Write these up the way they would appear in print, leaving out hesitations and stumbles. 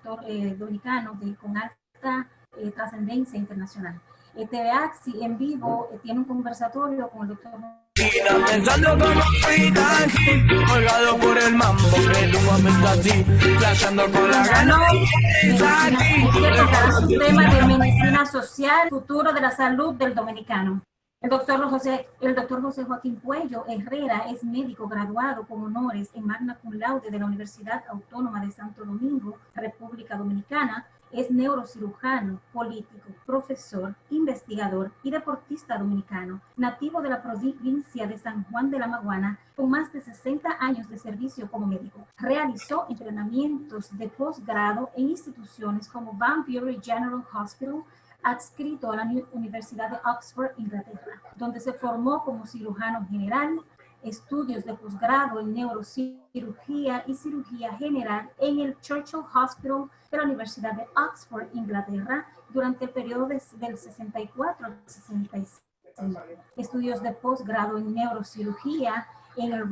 doctor dominicano con alta trascendencia internacional. TVAXI en vivo tiene un conversatorio con el doctor. Pensando como fui tan colgado por el mambo que tu momento así, flashando con la gana. Tocará su tema de medicina social, futuro de la salud del dominicano. El doctor José Joaquín Puello Herrera es médico graduado con honores en Magna Cum Laude de la Universidad Autónoma de Santo Domingo, República Dominicana. Es neurocirujano, político, profesor, investigador y deportista dominicano, nativo de la provincia de San Juan de la Maguana, con más de 60 años de servicio como médico. Realizó entrenamientos de posgrado en instituciones como Van Bury General Hospital, adscrito a la Universidad de Oxford, Inglaterra, donde se formó como cirujano general, estudios de posgrado en neurocirugía y cirugía general en el Churchill Hospital de la Universidad de Oxford, Inglaterra, durante el periodo del 64 al 66. Estudios de posgrado en neurocirugía en el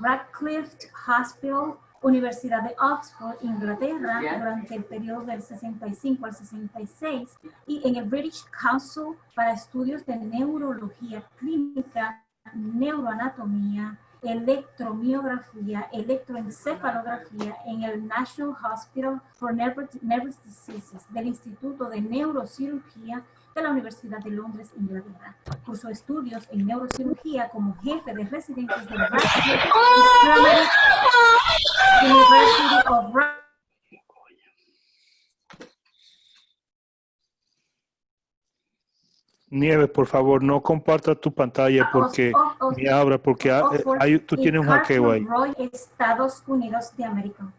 Radcliffe Hospital, Universidad de Oxford, Inglaterra, durante el periodo del 65 al 66, y en el British Council para estudios de neurología clínica, neuroanatomía, electromiografía, electroencefalografía en el National Hospital for Nervous Diseases del Instituto de Neurocirugía de la Universidad de Londres, Inglaterra. Cursó estudios en neurocirugía como jefe de residentes del Radcliffe University of Nieves, por favor, no compartas tu pantalla porque ni abra, porque tú tienes un hackeo ahí. Roy, Estados Unidos de América.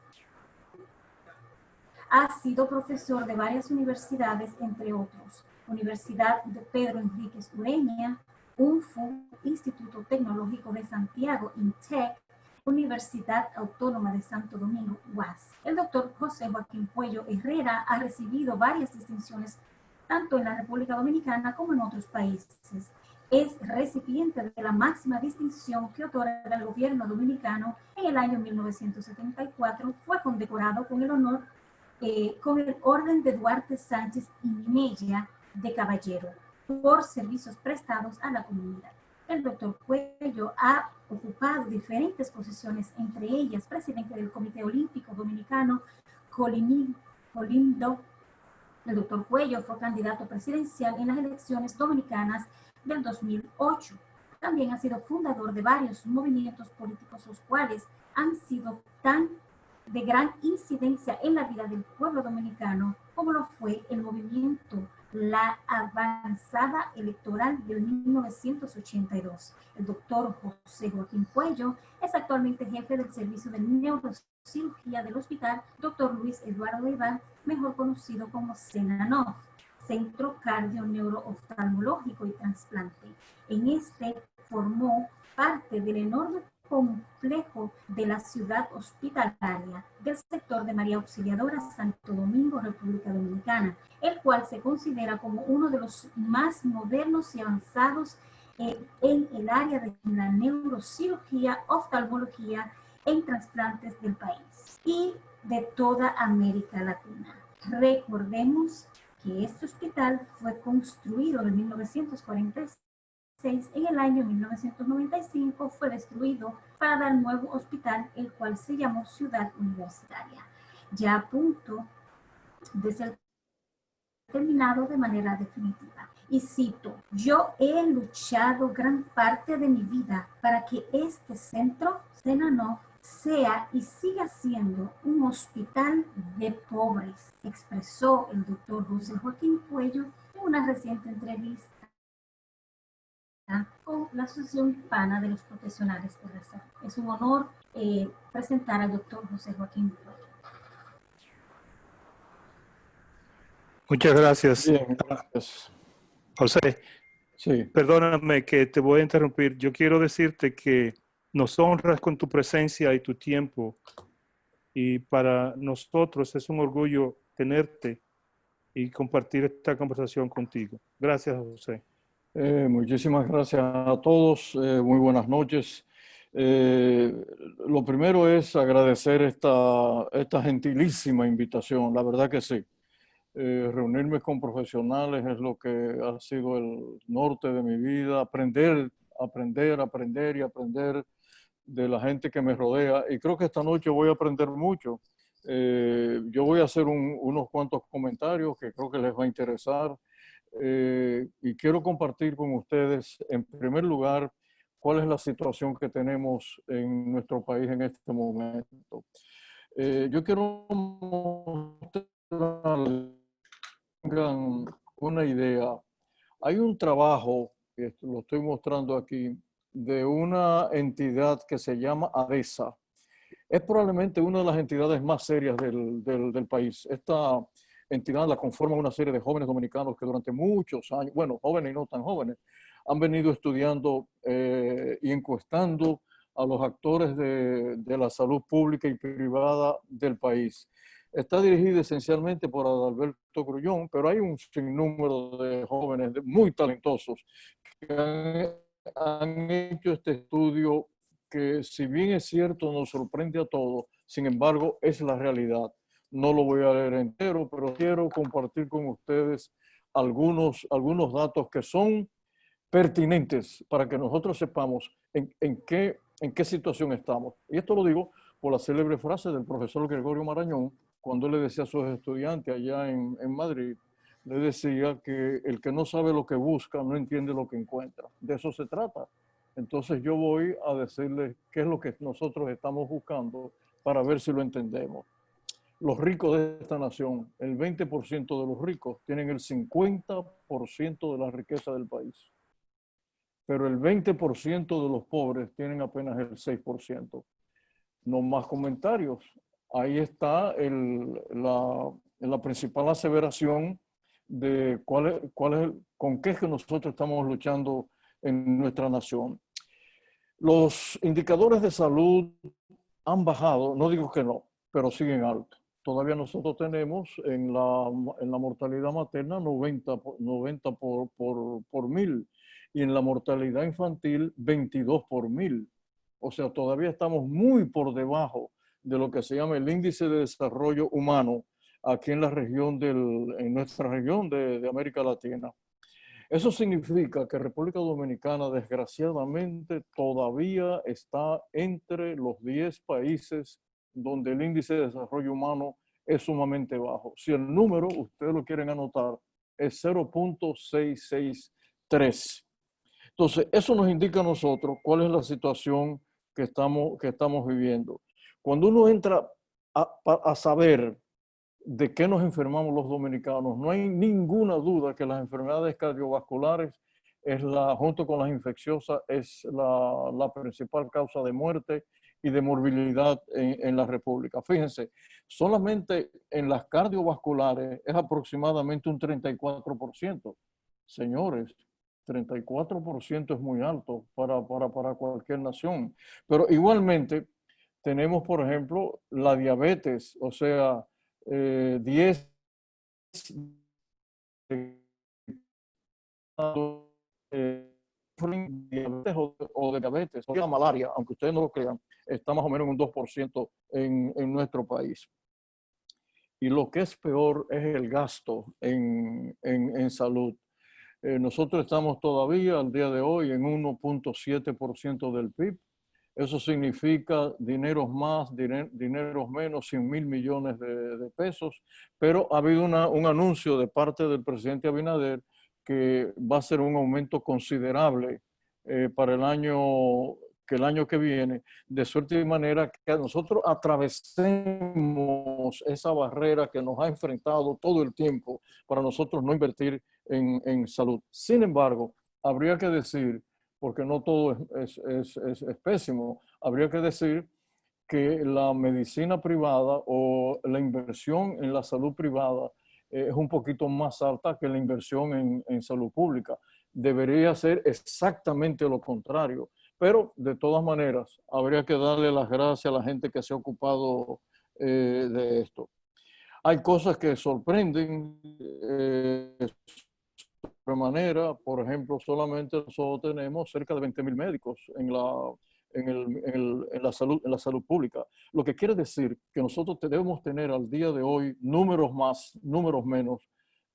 Ha sido profesor de varias universidades, entre otros, Universidad de Pedro Enríquez Ureña, UNFU, Instituto Tecnológico de Santiago, INTEC, Universidad Autónoma de Santo Domingo, UAS. El doctor José Joaquín Puello Herrera ha recibido varias distinciones tanto en la República Dominicana como en otros países. Es recipiente de la máxima distinción que otorga el gobierno dominicano. En el año 1974 fue condecorado con el honor con el Orden de Duarte Sánchez y Minella de Caballero por servicios prestados a la comunidad. El doctor Puello ha ocupado diferentes posiciones, entre ellas presidente del Comité Olímpico Dominicano, Colindo. El doctor Puello fue candidato presidencial en las elecciones dominicanas del 2008. También ha sido fundador de varios movimientos políticos, los cuales han sido tan de gran incidencia en la vida del pueblo dominicano, como lo fue el movimiento La Avanzada Electoral del 1982. El doctor José Joaquín Puello es actualmente jefe del servicio de neurocirugía del Hospital Dr. Luis Eduardo Levar, mejor conocido como CENANOF, Centro Cardio Neurooftalmológico y Trasplante. En este formó parte del enorme complejo de la ciudad hospitalaria del sector de María Auxiliadora, Santo Domingo, República Dominicana, el cual se considera como uno de los más modernos y avanzados en el área de la neurocirugía, oftalmología en trasplantes del país y de toda América Latina. Recordemos que este hospital fue construido en 1946. En el año 1995 fue destruido para dar nuevo hospital, el cual se llamó Ciudad Universitaria, ya a punto de ser terminado de manera definitiva. Y cito: yo he luchado gran parte de mi vida para que este centro, CENANOF, sea y siga siendo un hospital de pobres, expresó el doctor José Joaquín Puello en una reciente entrevista con la Asociación Hispana de los Profesionales de la Salud. Es un honor presentar al doctor José Joaquín Puello. Muchas gracias. Bien, gracias. José, Sí. perdóname que te voy a interrumpir. Yo quiero decirte que nos honras con tu presencia y tu tiempo, y para nosotros es un orgullo tenerte y compartir esta conversación contigo. Gracias, José. Muchísimas gracias a todos. Muy buenas noches. Lo primero es agradecer esta gentilísima invitación, la verdad que sí. Reunirme con profesionales es lo que ha sido el norte de mi vida, aprender y aprender de la gente que me rodea. Y creo que esta noche voy a aprender mucho. Yo voy a hacer unos cuantos comentarios que creo que les va a interesar. Y quiero compartir con ustedes, en primer lugar, cuál es la situación que tenemos en nuestro país en este momento. Yo quiero mostrarles una idea. Hay un trabajo, que lo estoy mostrando aquí, de una entidad que se llama ADESA. Es probablemente una de las entidades más serias del país. Esta entidad la conforman una serie de jóvenes dominicanos que durante muchos años, bueno, jóvenes y no tan jóvenes, han venido estudiando y encuestando a los actores de la salud pública y privada del país. Está dirigida esencialmente por Adalberto Grullón, pero hay un sinnúmero de jóvenes muy talentosos que han hecho este estudio que, si bien es cierto, nos sorprende a todos, sin embargo, es la realidad. No lo voy a leer entero, pero quiero compartir con ustedes algunos datos que son pertinentes para que nosotros sepamos en qué situación estamos. Y esto lo digo por la célebre frase del profesor Gregorio Marañón, cuando él le decía a sus estudiantes allá en Madrid, le decía que el que no sabe lo que busca no entiende lo que encuentra. De eso se trata. Entonces yo voy a decirles qué es lo que nosotros estamos buscando para ver si lo entendemos. Los ricos de esta nación, el 20% de los ricos tienen el 50% de la riqueza del país, pero el 20% de los pobres tienen apenas el 6%. No más comentarios. Ahí está la principal aseveración de con qué es que nosotros estamos luchando en nuestra nación. Los indicadores de salud han bajado, no digo que no, pero siguen altos. Todavía nosotros tenemos en la mortalidad materna 90 por mil y en la mortalidad infantil 22 por mil. O sea, todavía estamos muy por debajo de lo que se llama el índice de desarrollo humano aquí en en nuestra región de América Latina. Eso significa que República Dominicana, desgraciadamente, todavía está entre los 10 países donde el índice de desarrollo humano es sumamente bajo. Si el número, ustedes lo quieren anotar, es 0.663. Entonces, eso nos indica a nosotros cuál es la situación que estamos viviendo. Cuando uno entra a saber de qué nos enfermamos los dominicanos, no hay ninguna duda que las enfermedades cardiovasculares junto con las infecciosas es la principal causa de muerte y de morbilidad en la República. Fíjense, solamente en las cardiovasculares es aproximadamente un 34%. Señores, 34% es muy alto para cualquier nación. Pero igualmente tenemos, por ejemplo, la diabetes, o sea, 10 diabetes o de diabetes, o la malaria, aunque ustedes no lo crean, está más o menos en un 2% en nuestro país. Y lo que es peor es el gasto en salud. Nosotros estamos todavía al día de hoy en 1.7% del PIB. Eso significa dineros más, dineros menos, 100.000 millones de pesos. Pero ha habido un anuncio de parte del presidente Abinader que va a ser un aumento considerable para el año que viene, de suerte y manera que nosotros atravesemos esa barrera que nos ha enfrentado todo el tiempo para nosotros no invertir en salud. Sin embargo, habría que decir, porque no todo es pésimo, habría que decir que la medicina privada o la inversión en la salud privada es un poquito más alta que la inversión en salud pública. Debería ser exactamente lo contrario. Pero, de todas maneras, habría que darle las gracias a la gente que se ha ocupado de esto. Hay cosas que sorprenden de manera, por ejemplo, solamente nosotros tenemos cerca de 20.000 médicos en en la salud pública. Lo que quiere decir que nosotros debemos tener al día de hoy números más, números menos,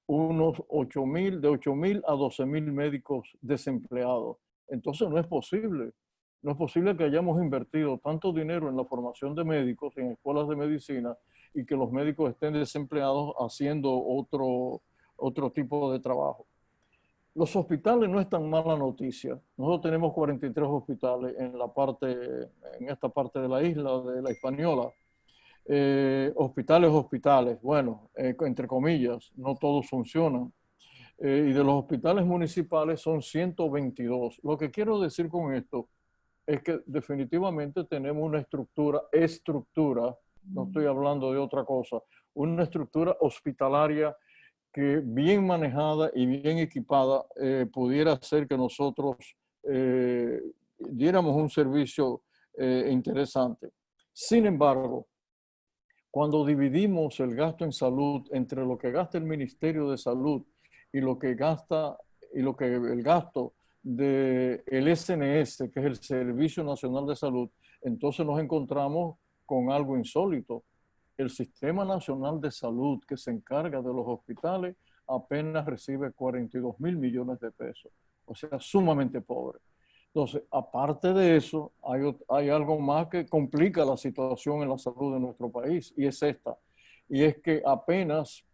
unos 8.000, de 8.000 a 12.000 médicos desempleados. Entonces no es posible. No es posible que hayamos invertido tanto dinero en la formación de médicos, en escuelas de medicina, y que los médicos estén desempleados haciendo otro tipo de trabajo. Los hospitales no es tan mala noticia. Nosotros tenemos 43 hospitales en esta parte de la isla, de la Hispaniola. Hospitales, bueno, entre comillas, no todos funcionan. Y de los hospitales municipales son 122. Lo que quiero decir con esto es que definitivamente tenemos una estructura, no estoy hablando de otra cosa, una estructura hospitalaria que bien manejada y bien equipada pudiera hacer que nosotros diéramos un servicio interesante. Sin embargo, cuando dividimos el gasto en salud entre lo que gasta el Ministerio de Salud y lo que el gasto del SNS, que es el Servicio Nacional de Salud, entonces nos encontramos con algo insólito. El Sistema Nacional de Salud, que se encarga de los hospitales, apenas recibe 42.000 millones de pesos. O sea, sumamente pobre. Entonces, aparte de eso, hay algo más que complica la situación en la salud de nuestro país, y es esta. Y es que apenas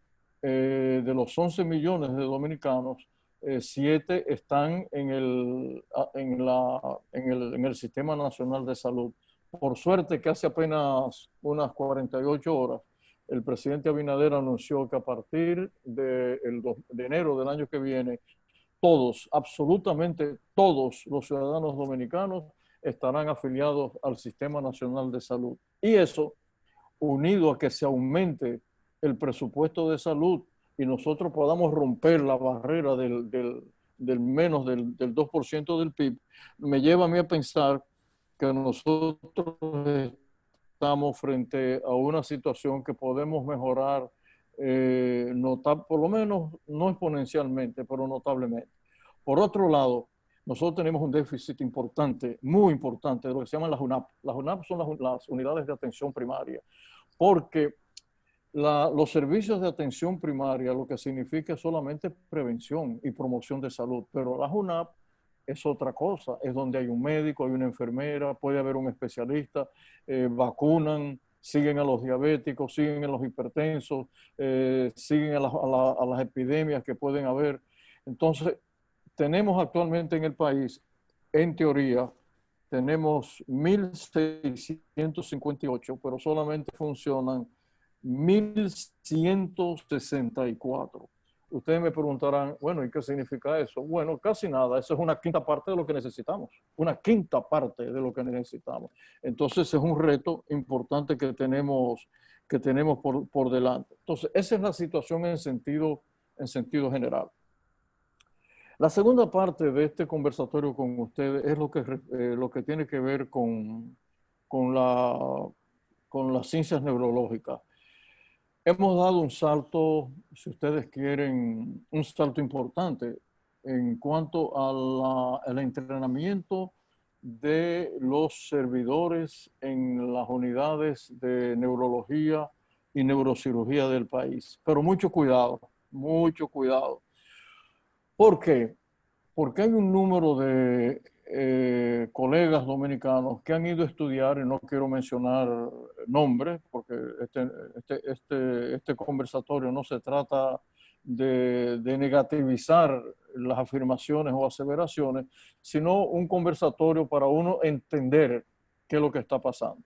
de los 11 millones de dominicanos, 7 están en el Sistema Nacional de Salud. Por suerte que hace apenas unas 48 horas, el presidente Abinader anunció que a partir de enero del año que viene, todos, absolutamente todos los ciudadanos dominicanos estarán afiliados al Sistema Nacional de Salud. Y eso, unido a que se aumente el presupuesto de salud y nosotros podamos romper la barrera del menos del 2% del PIB, me lleva a mí a pensar que nosotros estamos frente a una situación que podemos mejorar, por lo menos no exponencialmente, pero notablemente. Por otro lado, nosotros tenemos un déficit importante, muy importante, de lo que se llaman las UNAP. Las UNAP son las unidades de atención primaria, porque los servicios de atención primaria lo que significa es solamente prevención y promoción de salud, pero las UNAP es otra cosa, es donde hay un médico, hay una enfermera, puede haber un especialista, vacunan, siguen a los diabéticos, siguen a los hipertensos, siguen a las epidemias que pueden haber. Entonces, tenemos actualmente en el país, en teoría, tenemos 1.658, pero solamente funcionan 1.164. Ustedes me preguntarán, bueno, ¿y qué significa eso? Bueno, casi nada. Eso es una quinta parte de lo que necesitamos. Una quinta parte de lo que necesitamos. Entonces, es un reto importante que tenemos por delante. Entonces, esa es la situación en sentido general. La segunda parte de este conversatorio con ustedes es lo que tiene que ver con las ciencias neurológicas. Hemos dado un salto, si ustedes quieren, un salto importante en cuanto al entrenamiento de los servidores en las unidades de neurología y neurocirugía del país. Pero mucho cuidado, mucho cuidado. ¿Por qué? Porque hay un número de colegas dominicanos que han ido a estudiar, y no quiero mencionar nombres, porque este conversatorio no se trata de negativizar las afirmaciones o aseveraciones, sino un conversatorio para uno entender qué es lo que está pasando.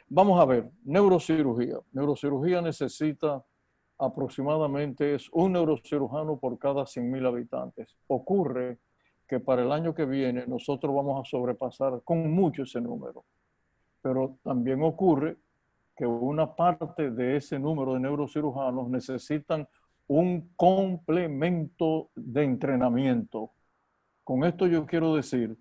Vamos a ver, neurocirugía. Neurocirugía necesita aproximadamente un neurocirujano por cada 100.000 habitantes. Ocurre que para el año que viene nosotros vamos a sobrepasar con mucho ese número. Pero también ocurre que una parte de ese número de neurocirujanos necesitan un complemento de entrenamiento. Con esto yo quiero decir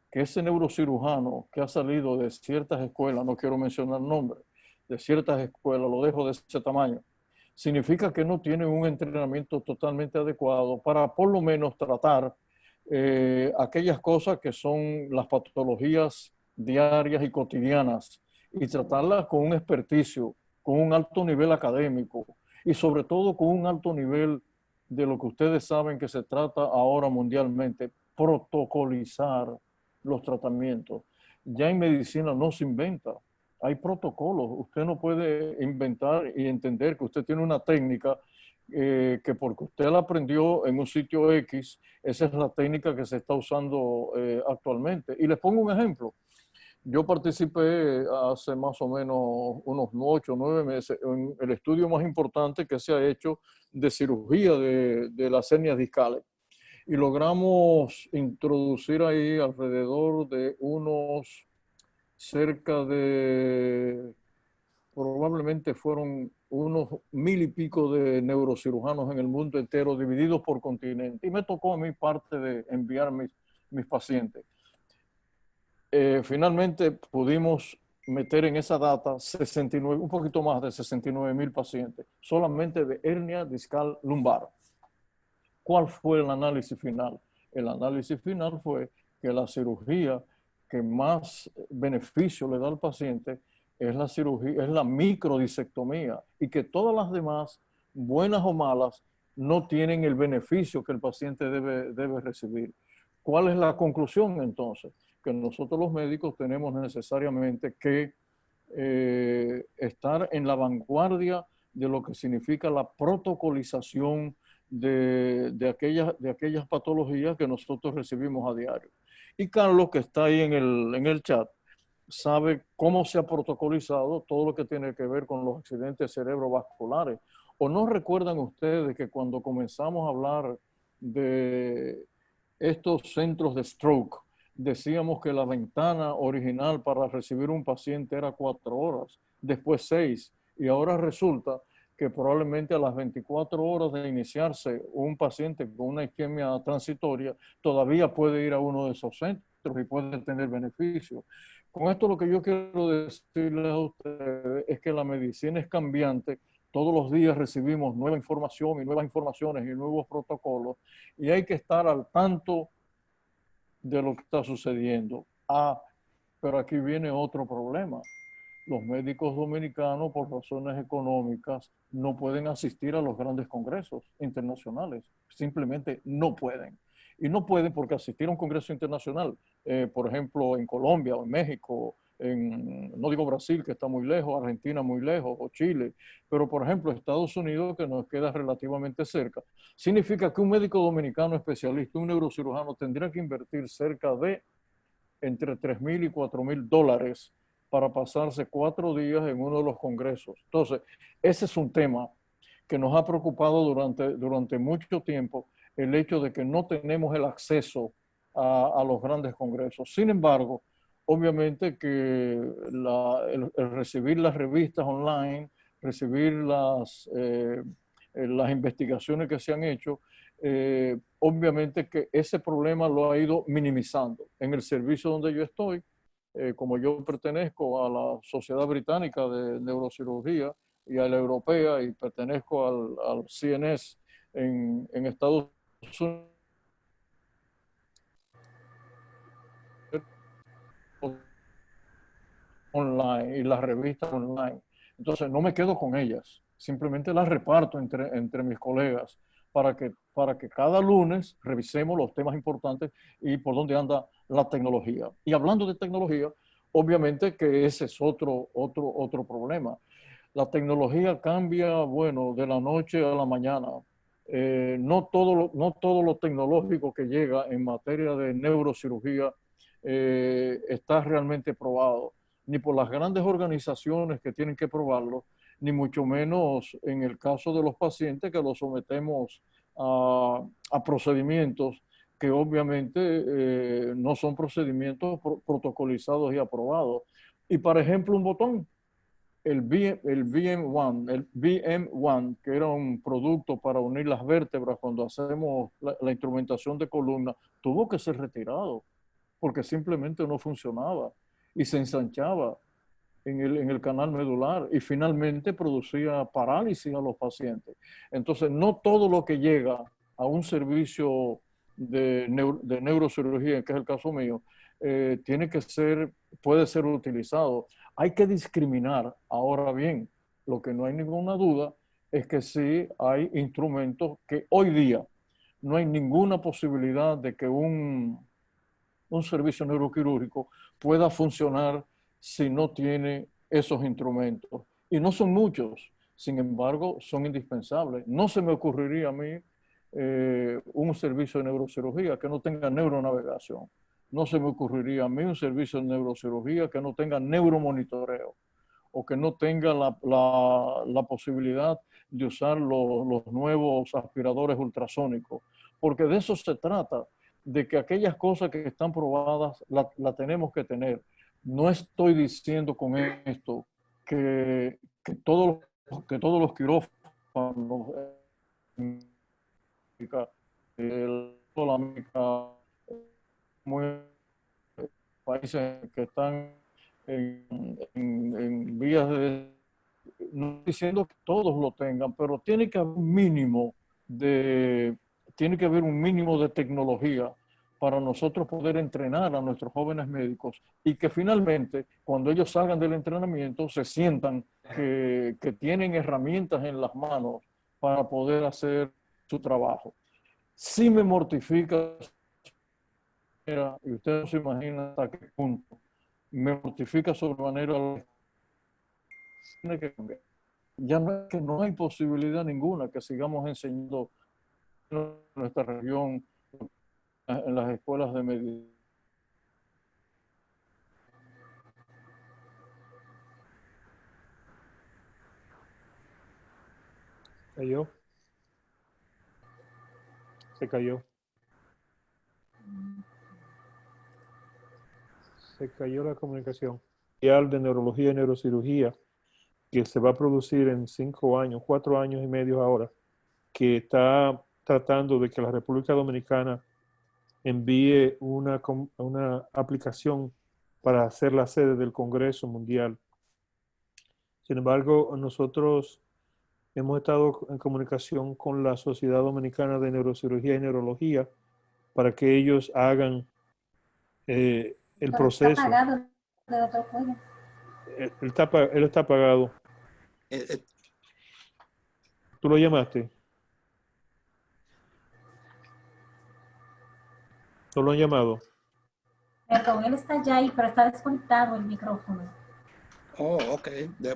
que ese neurocirujano que ha salido de ciertas escuelas, no quiero mencionar nombres, de ciertas escuelas, lo dejo de ese tamaño, significa que no tiene un entrenamiento totalmente adecuado para por lo menos tratar aquellas cosas que son las patologías diarias y cotidianas y tratarlas con un experticio, con un alto nivel académico y sobre todo con un alto nivel de lo que ustedes saben que se trata ahora mundialmente, protocolizar los tratamientos. Ya en medicina no se inventa, hay protocolos. Usted no puede inventar y entender que usted tiene una técnica que porque usted la aprendió en un sitio X, esa es la técnica que se está usando actualmente. Y les pongo un ejemplo. Yo participé hace más o menos unos 8 o 9 meses en el estudio más importante que se ha hecho de cirugía de las hernias discales. Y logramos introducir ahí alrededor de unos cerca de, probablemente fueron unos 1000 y pico de neurocirujanos en el mundo entero, divididos por continente. Y me tocó a mí parte de enviar mis pacientes. Finalmente pudimos meter en esa data 69, un poquito más de 69,000 pacientes, solamente de hernia discal lumbar. ¿Cuál fue el análisis final? El análisis final fue que la cirugía que más beneficio le da al paciente es la cirugía, es la microdisectomía, y que todas las demás, buenas o malas, no tienen el beneficio que el paciente debe recibir. ¿Cuál es la conclusión entonces? Que nosotros los médicos tenemos necesariamente que estar en la vanguardia de lo que significa la protocolización de aquellas patologías que nosotros recibimos a diario. Y Carlos, que está ahí en el chat, sabe cómo se ha protocolizado todo lo que tiene que ver con los accidentes cerebrovasculares. ¿O no recuerdan ustedes que cuando comenzamos a hablar de estos centros de stroke, decíamos que la ventana original para recibir un paciente era 4 horas, después 6, y ahora resulta que probablemente a las 24 horas de iniciarse un paciente con una isquemia transitoria todavía puede ir a uno de esos centros y puede tener beneficio? Con esto lo que yo quiero decirles a ustedes es que la medicina es cambiante. Todos los días recibimos nueva información y nuevas informaciones y nuevos protocolos, y hay que estar al tanto de lo que está sucediendo. Pero aquí viene otro problema. Los médicos dominicanos, por razones económicas, no pueden asistir a los grandes congresos internacionales. Simplemente no pueden. Y no pueden porque asistir a un congreso internacional, por ejemplo, en Colombia o en México, no digo Brasil, que está muy lejos, Argentina muy lejos, o Chile, pero por ejemplo Estados Unidos, que nos queda relativamente cerca, significa que un médico dominicano especialista, un neurocirujano, tendría que invertir cerca de entre $3,000 y $4,000 para pasarse 4 días en uno de los congresos. Entonces, ese es un tema que nos ha preocupado durante mucho tiempo, el hecho de que no tenemos el acceso a los grandes congresos. Sin embargo, obviamente que el recibir las revistas online, recibir las investigaciones que se han hecho, obviamente que ese problema lo ha ido minimizando. En el servicio donde yo estoy, como yo pertenezco a la Sociedad Británica de Neurocirugía y a la Europea, y pertenezco al CNS en Estados Unidos, online y las revistas online. Entonces no me quedo con ellas, simplemente las reparto entre mis colegas para que cada lunes revisemos los temas importantes y por dónde anda la tecnología. Y hablando de tecnología, obviamente que ese es otro problema. La tecnología cambia, bueno, de la noche a la mañana. No todo lo tecnológico que llega en materia de neurocirugía está realmente probado, ni por las grandes organizaciones que tienen que probarlo, ni mucho menos en el caso de los pacientes que los sometemos a procedimientos que obviamente no son procedimientos protocolizados y aprobados. Y por ejemplo, un botón, el VM1, que era un producto para unir las vértebras cuando hacemos la instrumentación de columna, tuvo que ser retirado porque simplemente no funcionaba y se ensanchaba en el canal medular y finalmente producía parálisis a los pacientes. Entonces, no todo lo que llega a un servicio de neurocirugía, que es el caso mío, tiene que ser puede ser utilizado. Hay que discriminar. Ahora bien, lo que no hay ninguna duda es que sí hay instrumentos que hoy día no hay ninguna posibilidad de que un servicio neuroquirúrgico pueda funcionar si no tiene esos instrumentos. Y no son muchos, sin embargo, son indispensables. No se me ocurriría a mí un servicio de neurocirugía que no tenga neuronavegación. No se me ocurriría a mí un servicio de neurocirugía que no tenga neuromonitoreo o que no tenga la posibilidad de usar los nuevos aspiradores ultrasónicos, porque de eso se trata, de que aquellas cosas que están probadas la tenemos que tener. No estoy diciendo con esto que todos los quirófanos países que están en vías de, no estoy diciendo que todos lo tengan, pero tiene que haber un mínimo de tecnología para nosotros poder entrenar a nuestros jóvenes médicos y que finalmente, cuando ellos salgan del entrenamiento, se sientan que tienen herramientas en las manos para poder hacer su trabajo. Sí me mortifica, y ustedes no se imaginan hasta qué punto, me mortifica sobremanera. Tiene que cambiar. Ya no hay posibilidad ninguna que sigamos enseñando en nuestra región, en las escuelas de medicina. ¿Cayó? Se cayó. Se cayó la comunicación. De neurología y neurocirugía que se va a producir en 5 años, 4 años y medio ahora, que está tratando de que la República Dominicana envíe una aplicación para hacer la sede del Congreso Mundial. Sin embargo, nosotros hemos estado en comunicación con la Sociedad Dominicana de Neurocirugía y Neurología para que ellos hagan el proceso. Está pagado, doctor Cuello. Él está pagado. ¿Tú lo llamaste? ¿No lo han llamado? Perdón, él está ya ahí, pero está desconectado el micrófono. Oh, ok.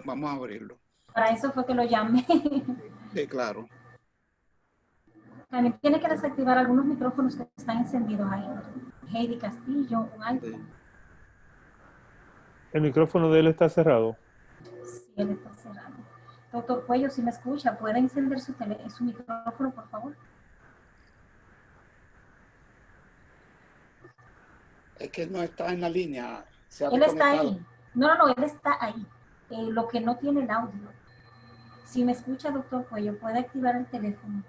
Vamos a abrirlo. Para eso fue que lo llamé. Sí, claro. También tiene que desactivar algunos micrófonos que están encendidos ahí. Heidi Castillo, un iPhone. Sí. ¿El micrófono de él está cerrado? Sí, él está cerrado. Doctor Cuello, si me escucha, ¿puede encender su micrófono, por favor? Es que él no está en la línea. Él está ahí. No, él está ahí. Lo que no tiene el audio. Si me escucha, doctor Cuello, puede activar el teléfono.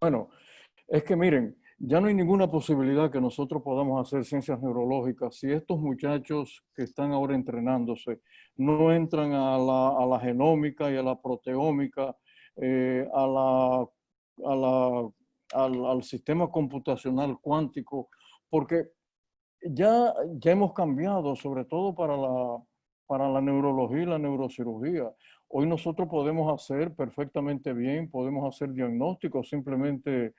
Bueno, es que miren, ya no hay ninguna posibilidad que nosotros podamos hacer ciencias neurológicas si estos muchachos que están ahora entrenándose no entran a la genómica y a la proteómica, al sistema computacional cuántico, porque ya hemos cambiado, sobre todo para la neurología y la neurocirugía. Hoy nosotros podemos hacer perfectamente bien, podemos hacer diagnósticos simplemente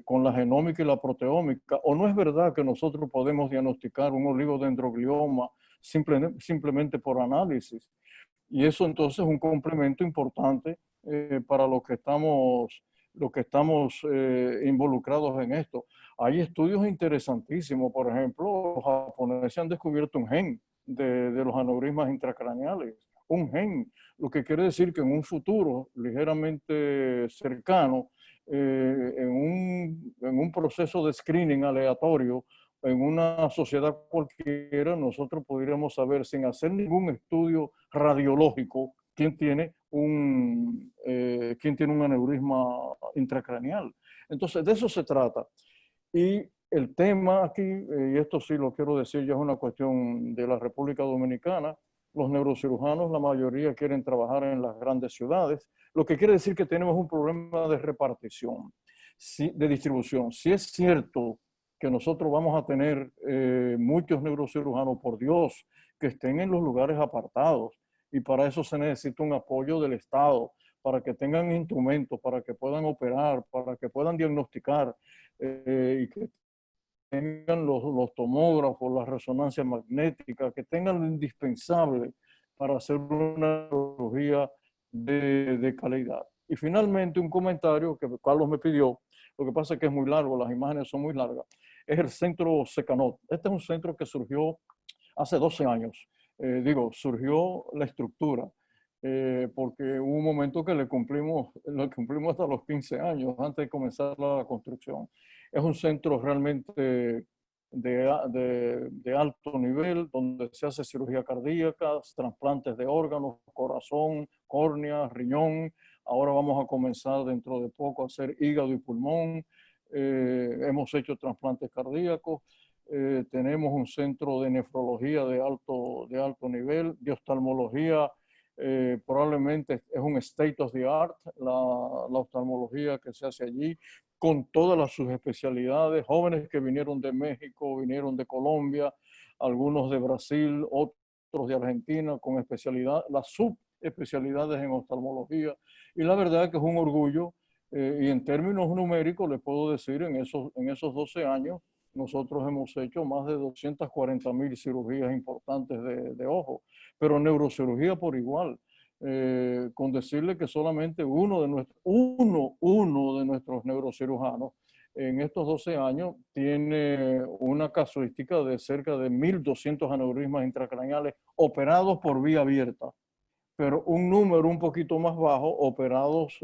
con la genómica y la proteómica. ¿O no es verdad que nosotros podemos diagnosticar un oligodendroglioma simplemente por análisis? Y eso entonces es un complemento importante para los que estamos involucrados en esto. Hay estudios interesantísimos. Por ejemplo, los japoneses han descubierto un gen de los aneurismas intracraneales. Un gen, lo que quiere decir que en un futuro ligeramente cercano, en un proceso de screening aleatorio, en una sociedad cualquiera, nosotros podríamos saber sin hacer ningún estudio radiológico quién tiene un aneurisma intracraneal. Entonces, de eso se trata. Y el tema aquí, y esto sí lo quiero decir, ya es una cuestión de la República Dominicana, los neurocirujanos, la mayoría quieren trabajar en las grandes ciudades, lo que quiere decir que tenemos un problema de repartición, de distribución. Si es cierto que nosotros vamos a tener muchos neurocirujanos, por Dios, que estén en los lugares apartados. Y para eso se necesita un apoyo del Estado, para que tengan instrumentos, para que puedan operar, para que puedan diagnosticar y que tengan los tomógrafos, las resonancias magnéticas, que tengan lo indispensable para hacer una neurología de calidad. Y finalmente un comentario que Carlos me pidió, lo que pasa es que es muy largo, las imágenes son muy largas, es el centro Secanot. Este es un centro que surgió hace 12 años. Surgió la estructura, porque hubo un momento que lo cumplimos hasta los 15 años, antes de comenzar la construcción. Es un centro realmente de alto nivel, donde se hace cirugía cardíaca, trasplantes de órganos, corazón, córnea, riñón. Ahora vamos a comenzar dentro de poco a hacer hígado y pulmón. Hemos hecho trasplantes cardíacos. Tenemos un centro de nefrología de alto nivel, de oftalmología. Probablemente es un state of the art, la oftalmología que se hace allí, con todas las subespecialidades, jóvenes que vinieron de México, vinieron de Colombia, algunos de Brasil, otros de Argentina, con especialidad, las subespecialidades en oftalmología. Y la verdad es que es un orgullo, y en términos numéricos les puedo decir, en esos 12 años, nosotros hemos hecho más de 240.000 cirugías importantes de ojo, pero neurocirugía por igual. Con decirle que solamente uno de nuestros neurocirujanos en estos 12 años tiene una casuística de cerca de 1.200 aneurismas intracraneales operados por vía abierta, pero un número un poquito más bajo operados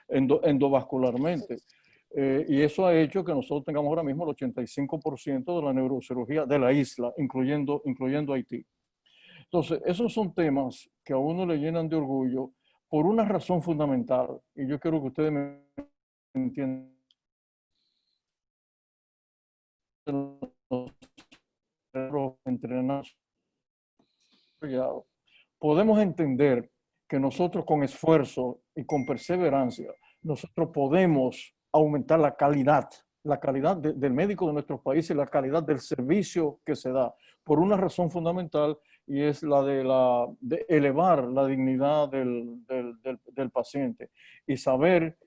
endovascularmente. Y eso ha hecho que nosotros tengamos ahora mismo el 85% de la neurocirugía de la isla, incluyendo Haití. Entonces, esos son temas que a uno le llenan de orgullo por una razón fundamental, y yo quiero que ustedes me entiendan. Entrenados, podemos entender que nosotros con esfuerzo y con perseverancia, nosotros podemos aumentar la calidad del médico de nuestros países, la calidad del servicio que se da, por una razón fundamental, y es la de elevar la dignidad del paciente y saber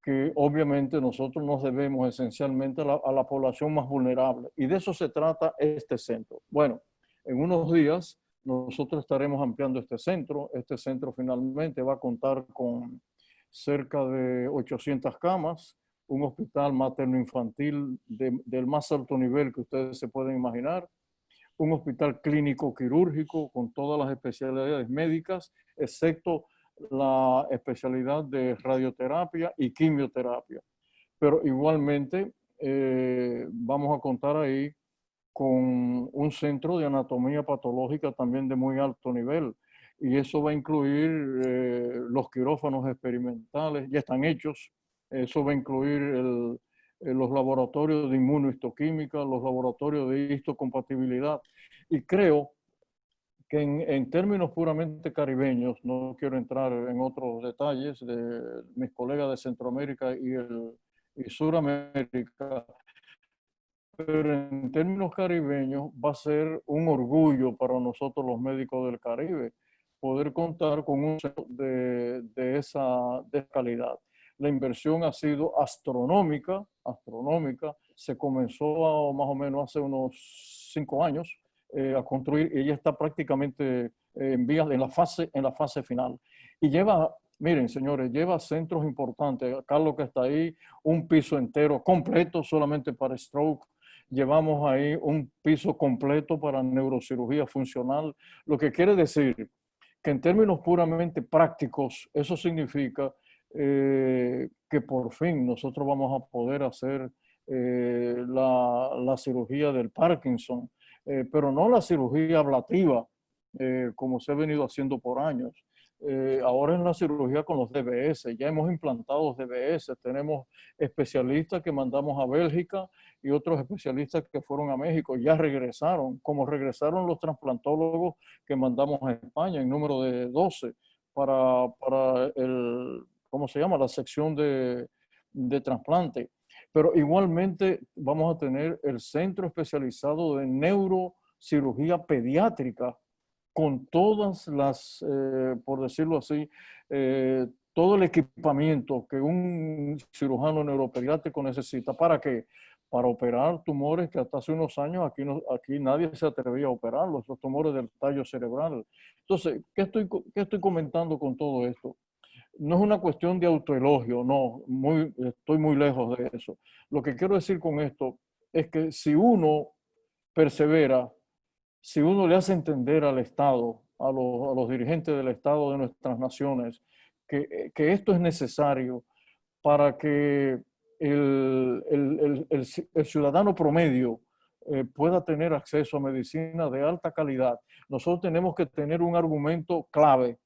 que obviamente nosotros nos debemos esencialmente a la población más vulnerable. Y de eso se trata este centro. Bueno, en unos días nosotros estaremos ampliando este centro. Este centro finalmente va a contar con cerca de 800 camas, un hospital materno-infantil del más alto nivel que ustedes se pueden imaginar, un hospital clínico quirúrgico con todas las especialidades médicas, excepto la especialidad de radioterapia y quimioterapia. Pero igualmente vamos a contar ahí con un centro de anatomía patológica también de muy alto nivel. Y eso va a incluir los quirófanos experimentales, ya están hechos. Eso va a incluir los laboratorios de inmunohistoquímica, los laboratorios de histocompatibilidad. Y creo que en términos puramente caribeños, no quiero entrar en otros detalles de mis colegas de Centroamérica y Suramérica, pero en términos caribeños va a ser un orgullo para nosotros los médicos del Caribe poder contar con un centro de esa calidad. La inversión ha sido astronómica. Se comenzó más o menos hace unos 5 años a construir, y ella está prácticamente en la fase final. Y miren señores, lleva centros importantes. Carlos que está ahí, un piso entero completo solamente para stroke. Llevamos ahí un piso completo para neurocirugía funcional, lo que quiere decir que en términos puramente prácticos, eso significa que por fin nosotros vamos a poder hacer la cirugía del Parkinson, pero no la cirugía ablativa, como se ha venido haciendo por años. Ahora es la cirugía con los DBS, ya hemos implantado los DBS, tenemos especialistas que mandamos a Bélgica y otros especialistas que fueron a México, ya regresaron, como regresaron los trasplantólogos que mandamos a España en número de 12 para ¿cómo se llama? La sección de trasplante. pero igualmente vamos a tener el centro especializado de neurocirugía pediátrica con todas las, por decirlo así, todo el equipamiento que un cirujano neuropediátrico necesita. ¿Para qué? Para operar tumores que hasta hace unos años aquí nadie se atrevía a operarlos, los tumores del tallo cerebral. Entonces, ¿qué estoy comentando con todo esto? No es una cuestión de autoelogio, no, estoy muy lejos de eso. Lo que quiero decir con esto es que si uno persevera, si uno le hace entender al Estado, a los dirigentes del Estado de nuestras naciones, que esto es necesario para que el ciudadano promedio pueda tener acceso a medicina de alta calidad, nosotros tenemos que tener un argumento clave.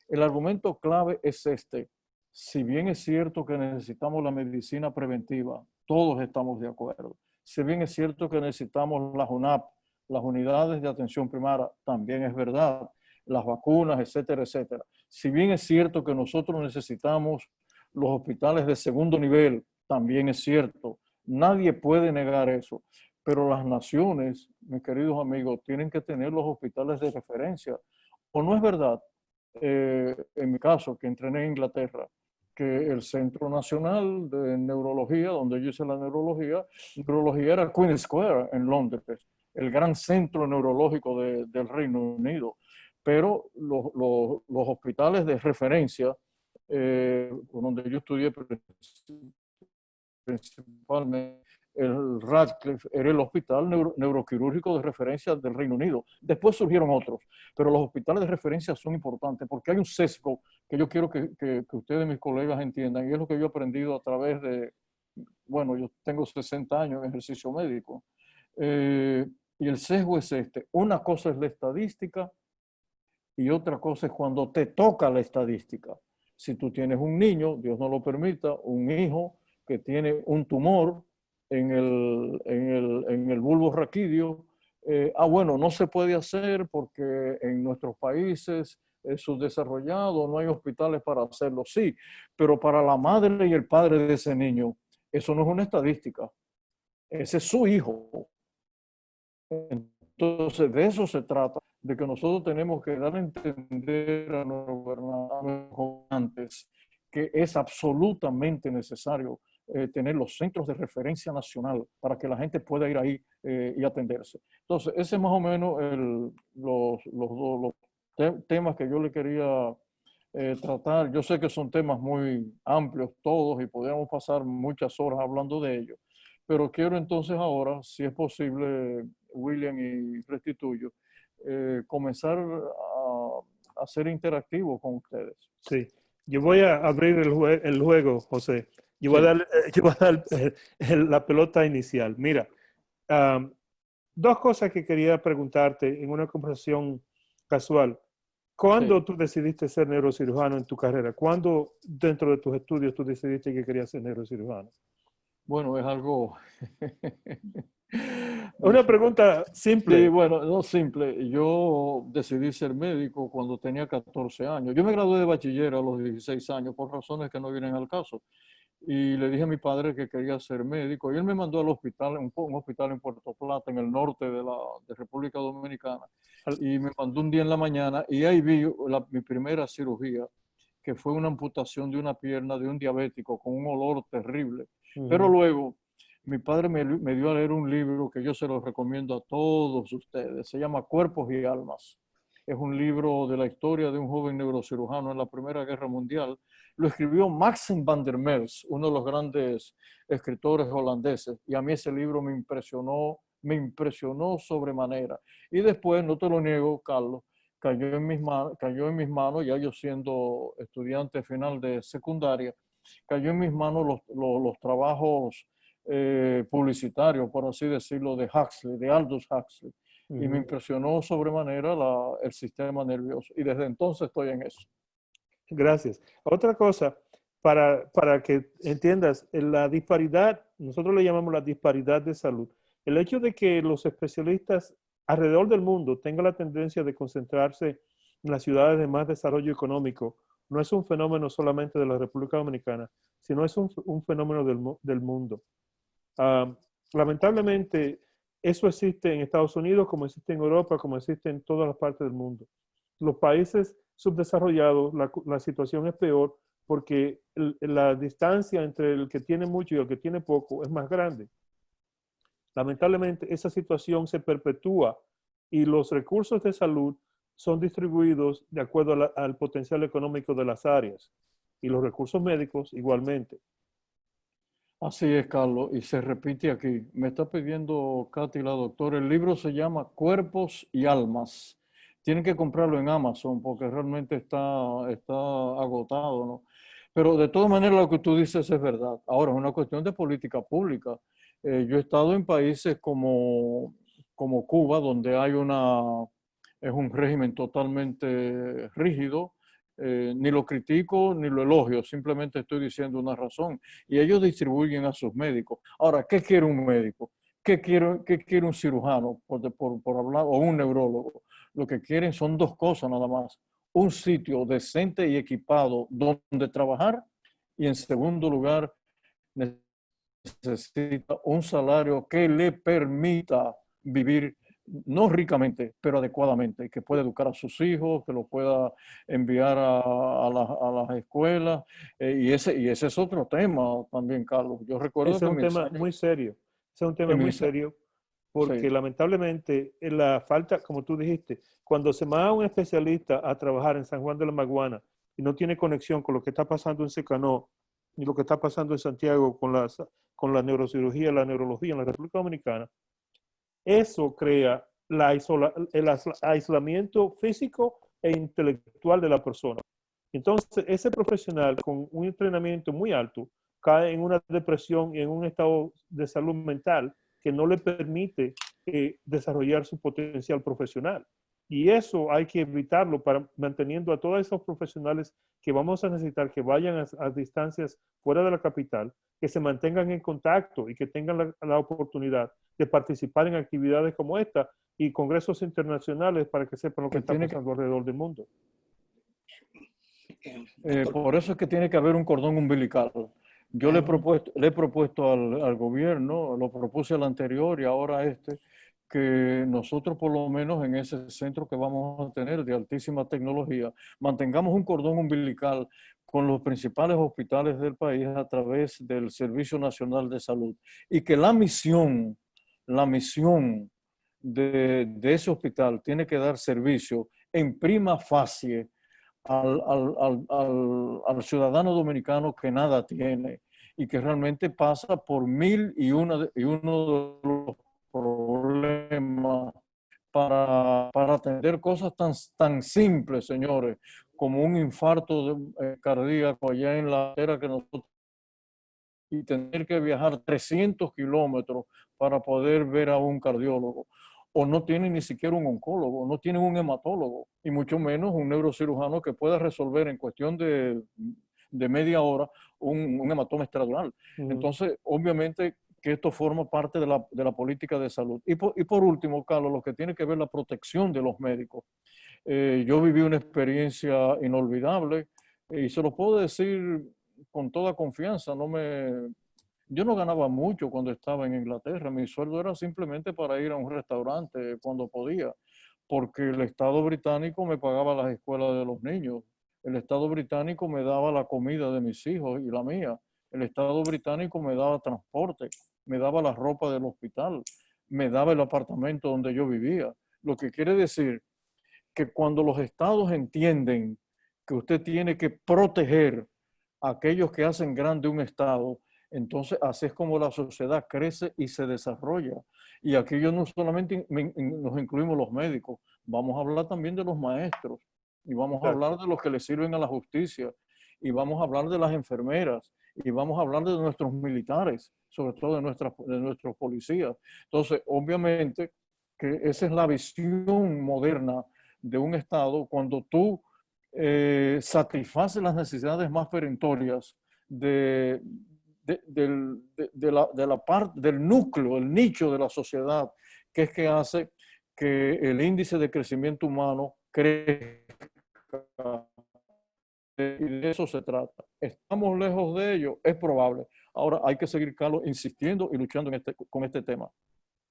El argumento clave es este. Si bien es cierto que necesitamos la medicina preventiva, todos estamos de acuerdo. Si bien es cierto que necesitamos las UNAP, las unidades de atención primaria, también es verdad. Las vacunas, etcétera, etcétera. Si bien es cierto que nosotros necesitamos los hospitales de segundo nivel, también es cierto. Nadie puede negar eso. Pero las naciones, mis queridos amigos, tienen que tener los hospitales de referencia. ¿O no es verdad? En mi caso, que entrené en Inglaterra, que el Centro Nacional de Neurología, donde yo hice la neurología era Queen Square en Londres, el gran centro neurológico del Reino Unido. Pero los hospitales de referencia, donde yo estudié principalmente, el Radcliffe era el hospital neuroquirúrgico de referencia del Reino Unido. Después surgieron otros, pero los hospitales de referencia son importantes porque hay un sesgo que yo quiero que ustedes, mis colegas, entiendan, y es lo que yo he aprendido a través de, bueno, yo tengo 60 años en ejercicio médico, y el sesgo es este. Una cosa es la estadística y otra cosa es cuando te toca la estadística. Si tú tienes un niño, Dios no lo permita, un hijo que tiene un tumor en el bulbo raquídeo, bueno, no se puede hacer porque en nuestros países subdesarrollados no hay hospitales para hacerlo. Sí, pero para la madre y el padre de ese niño, eso no es una estadística. Ese es su hijo. Entonces, de eso se trata, de que nosotros tenemos que dar a entender a nuestros gobernantes que es absolutamente necesario tener los centros de referencia nacional para que la gente pueda ir ahí y atenderse. Entonces, ese es más o menos los temas que yo le quería tratar. Yo sé que son temas muy amplios todos y podríamos pasar muchas horas hablando de ellos, pero quiero entonces ahora, si es posible, William y Restituyo, comenzar a ser interactivo con ustedes. Sí, yo voy a abrir el juego, José. Yo voy a dar la pelota inicial. Mira, dos cosas que quería preguntarte en una conversación casual. ¿Cuándo tú decidiste ser neurocirujano en tu carrera? ¿Cuándo dentro de tus estudios tú decidiste que querías ser neurocirujano? Bueno, es algo... Una pregunta simple. Sí, bueno, no simple. Yo decidí ser médico cuando tenía 14 años. Yo me gradué de bachiller a los 16 años por razones que no vienen al caso. Y le dije a mi padre que quería ser médico. Y él me mandó al hospital, un hospital en Puerto Plata, en el norte de República Dominicana. Y me mandó un día en la mañana y ahí vi mi primera cirugía, que fue una amputación de una pierna de un diabético con un olor terrible. Pero luego mi padre me dio a leer un libro que yo se lo recomiendo a todos ustedes. Se llama Cuerpos y Almas. Es un libro de la historia de un joven neurocirujano en la Primera Guerra Mundial. Lo escribió Maxim van der Mels, uno de los grandes escritores holandeses. Y a mí ese libro me impresionó sobremanera. Y después, no te lo niego, Carlos, cayó en mis manos, ya yo siendo estudiante final de secundaria, cayó en mis manos los trabajos publicitarios, por así decirlo, de Huxley, de Aldous Huxley. Y me impresionó sobremanera el sistema nervioso. Y desde entonces estoy en eso. Gracias. Otra cosa, para que entiendas, la disparidad, nosotros le llamamos la disparidad de salud. El hecho de que los especialistas alrededor del mundo tengan la tendencia de concentrarse en las ciudades de más desarrollo económico no es un fenómeno solamente de la República Dominicana, sino es un fenómeno del mundo. Ah, lamentablemente, eso existe en Estados Unidos, como existe en Europa, como existe en todas las partes del mundo. Los países subdesarrollados, la situación es peor porque la distancia entre el que tiene mucho y el que tiene poco es más grande. Lamentablemente, esa situación se perpetúa y los recursos de salud son distribuidos de acuerdo al potencial económico de las áreas y los recursos médicos igualmente. Así es, Carlos, y se repite aquí. Me está pidiendo Katy, la doctora, el libro se llama Cuerpos y Almas. Tienen que comprarlo en Amazon porque realmente está agotado, ¿no? Pero de todas maneras lo que tú dices es verdad. Ahora, es una cuestión de política pública. Yo he estado en países como Cuba, donde es un régimen totalmente rígido. Ni lo critico ni lo elogio, simplemente estoy diciendo una razón. Y ellos distribuyen a sus médicos. Ahora, ¿qué quiere un médico? ¿Qué quiere un cirujano, por hablar, o un neurólogo? Lo que quieren son dos cosas nada más. Un sitio decente y equipado donde trabajar y, en segundo lugar, necesita un salario que le permita vivir no ricamente, pero adecuadamente, que pueda educar a sus hijos, que lo pueda enviar a las escuelas. Y ese es otro tema también, Carlos. Yo recuerdo Ese que es un tema muy serio. Ese es un tema muy serio porque sí, lamentablemente la falta, como tú dijiste, cuando se va un especialista a trabajar en San Juan de la Maguana y no tiene conexión con lo que está pasando en Secanó ni lo que está pasando en Santiago con la neurocirugía, la neurología en la República Dominicana, eso crea el aislamiento físico e intelectual de la persona. Entonces, ese profesional con un entrenamiento muy alto cae en una depresión y en un estado de salud mental que no le permite desarrollar su potencial profesional. Y eso hay que evitarlo para manteniendo a todos esos profesionales que vamos a necesitar que vayan a distancias fuera de la capital, que se mantengan en contacto y que tengan la oportunidad de participar en actividades como esta y congresos internacionales para que sepan lo que está pasando alrededor del mundo. Por eso es que tiene que haber un cordón umbilical. Yo le he propuesto al gobierno, lo propuse al anterior y ahora a este, que nosotros por lo menos en ese centro que vamos a tener de altísima tecnología, mantengamos un cordón umbilical con los principales hospitales del país a través del Servicio Nacional de Salud y que la misión de ese hospital tiene que dar servicio en prima facie al ciudadano dominicano que nada tiene y que realmente pasa por uno de los problemas para atender cosas tan simples, señores, como un infarto cardíaco allá en la era que nosotros y tener que viajar 300 kilómetros para poder ver a un cardiólogo. O no tienen ni siquiera un oncólogo, no tienen un hematólogo, y mucho menos un neurocirujano que pueda resolver en cuestión de media hora un hematoma extradural. Entonces, obviamente que esto forma parte de la política de salud. Y por último, Carlos, lo que tiene que ver la protección de los médicos. Yo viví una experiencia inolvidable y se lo puedo decir con toda confianza. Yo no ganaba mucho cuando estaba en Inglaterra. Mi sueldo era simplemente para ir a un restaurante cuando podía, porque el Estado británico me pagaba las escuelas de los niños. El Estado británico me daba la comida de mis hijos y la mía. El Estado británico me daba transporte, me daba la ropa del hospital, me daba el apartamento donde yo vivía. Lo que quiere decir que cuando los estados entienden que usted tiene que proteger a aquellos que hacen grande un estado, entonces así es como la sociedad crece y se desarrolla. Y aquí yo no solamente nos incluimos los médicos, vamos a hablar también de los maestros y vamos a hablar de los que le sirven a la justicia y vamos a hablar de las enfermeras y vamos a hablar de nuestros militares, sobre todo de nuestros policías. Entonces, obviamente que esa es la visión moderna de un Estado cuando tú satisfaces las necesidades más perentorias de la parte del núcleo, el nicho de la sociedad, que es que hace que el índice de crecimiento humano crezca. Y de eso se trata. ¿Estamos lejos de ello? Es probable. Ahora hay que seguir, Carlos, insistiendo y luchando con este tema.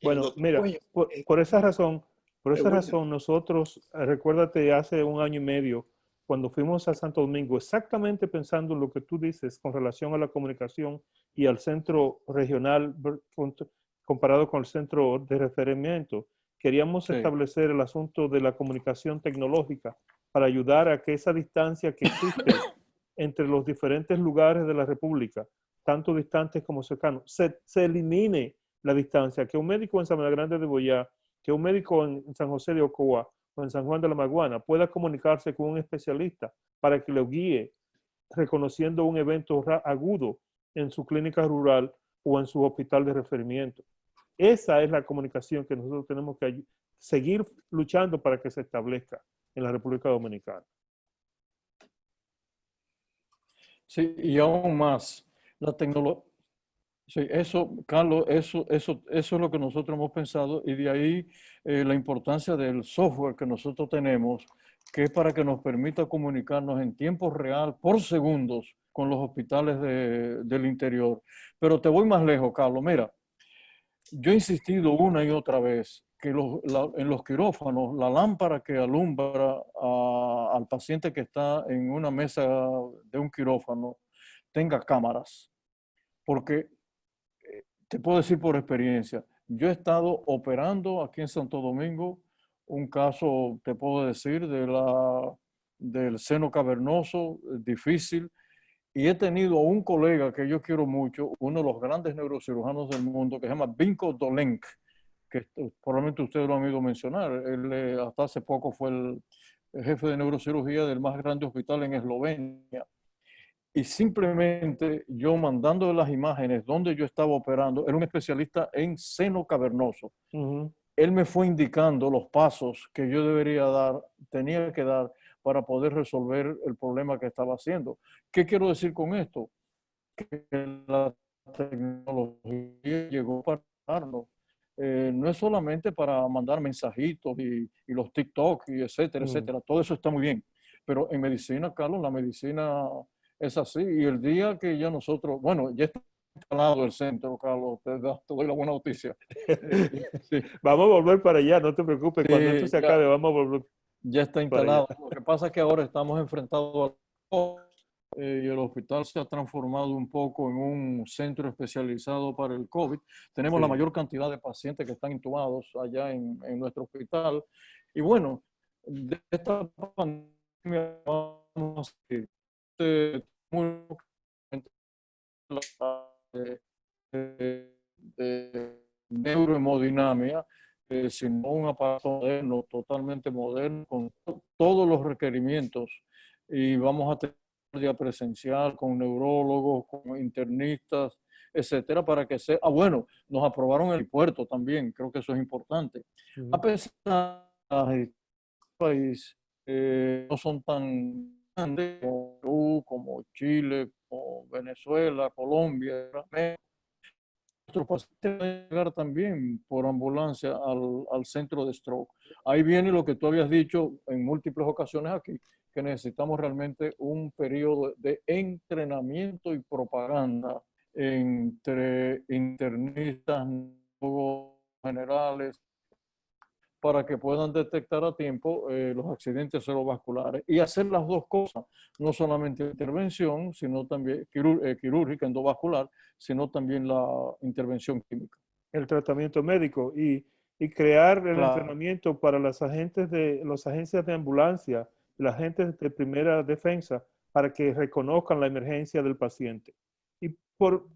Bueno, doctor mira, Cuello, por esa razón, Wilmer, nosotros, recuérdate, hace un año y medio, cuando fuimos a Santo Domingo, exactamente pensando en lo que tú dices con relación a la comunicación y al centro regional comparado con el centro de referimiento, queríamos Sí. establecer el asunto de la comunicación tecnológica para ayudar a que esa distancia que existe entre los diferentes lugares de la República, tanto distantes como cercanos, se elimine la distancia, que un médico en Sabana Grande de Boyá, que un médico en San José de Ocoa o en San Juan de la Maguana pueda comunicarse con un especialista para que lo guíe reconociendo un evento agudo en su clínica rural o en su hospital de referimiento. Esa es la comunicación que nosotros tenemos que seguir luchando para que se establezca en la República Dominicana. Sí, y aún más, la tecnología. Sí, eso, Carlos, eso es lo que nosotros hemos pensado y de ahí la importancia del software que nosotros tenemos, que es para que nos permita comunicarnos en tiempo real, por segundos, con los hospitales del interior. Pero te voy más lejos, Carlos. Mira, yo he insistido una y otra vez que en los quirófanos, la lámpara que alumbra al paciente que está en una mesa de un quirófano tenga cámaras, porque te puedo decir por experiencia, yo he estado operando aquí en Santo Domingo un caso, te puedo decir, del seno cavernoso, difícil, y he tenido a un colega que yo quiero mucho, uno de los grandes neurocirujanos del mundo, que se llama Vinko Dolenk, que probablemente ustedes lo han oído mencionar. Él hasta hace poco fue el jefe de neurocirugía del más grande hospital en Eslovenia. Y simplemente yo mandando las imágenes donde yo estaba operando, era un especialista en seno cavernoso. Él me fue indicando los pasos que yo tenía que dar para poder resolver el problema que estaba haciendo. ¿Qué quiero decir con esto? Que la tecnología llegó para darnos. No es solamente para mandar mensajitos y los TikTok y etcétera, etcétera. Todo eso está muy bien. Pero en medicina, Carlos, la medicina es así. Y el día que ya nosotros, bueno, ya está instalado el centro, Carlos, te doy la buena noticia. Sí. Vamos a volver para allá, no te preocupes. Sí, cuando esto se acabe, vamos a volver ya está para allá. instalado. Lo que pasa es que ahora estamos enfrentados y el hospital se ha transformado un poco en un centro especializado para el COVID. Tenemos Sí. la mayor cantidad de pacientes que están intubados allá en nuestro hospital. Y bueno, de esta pandemia vamos a seguir. De neurohemodinamia, sino un aparato moderno, totalmente moderno, con todos los requerimientos. Y vamos a tener día presencial con neurólogos, con internistas, etcétera, para que sea. Bueno, nos aprobaron el puerto también, creo que eso es importante. A pesar de que los países no son tan grandes como Perú, como Chile, como Venezuela, Colombia, nuestros pacientes pueden llegar también por ambulancia al centro de stroke. Ahí viene lo que tú habías dicho en múltiples ocasiones aquí, que necesitamos realmente un periodo de entrenamiento y propaganda entre internistas, neurólogos generales, para que puedan detectar a tiempo los accidentes cerebrovasculares y hacer las dos cosas, no solamente intervención, sino también quirúrgica, endovascular, sino también la intervención química. El tratamiento médico y crear el Claro. entrenamiento para las agencias de ambulancia, las agentes de primera defensa, para que reconozcan la emergencia del paciente. Y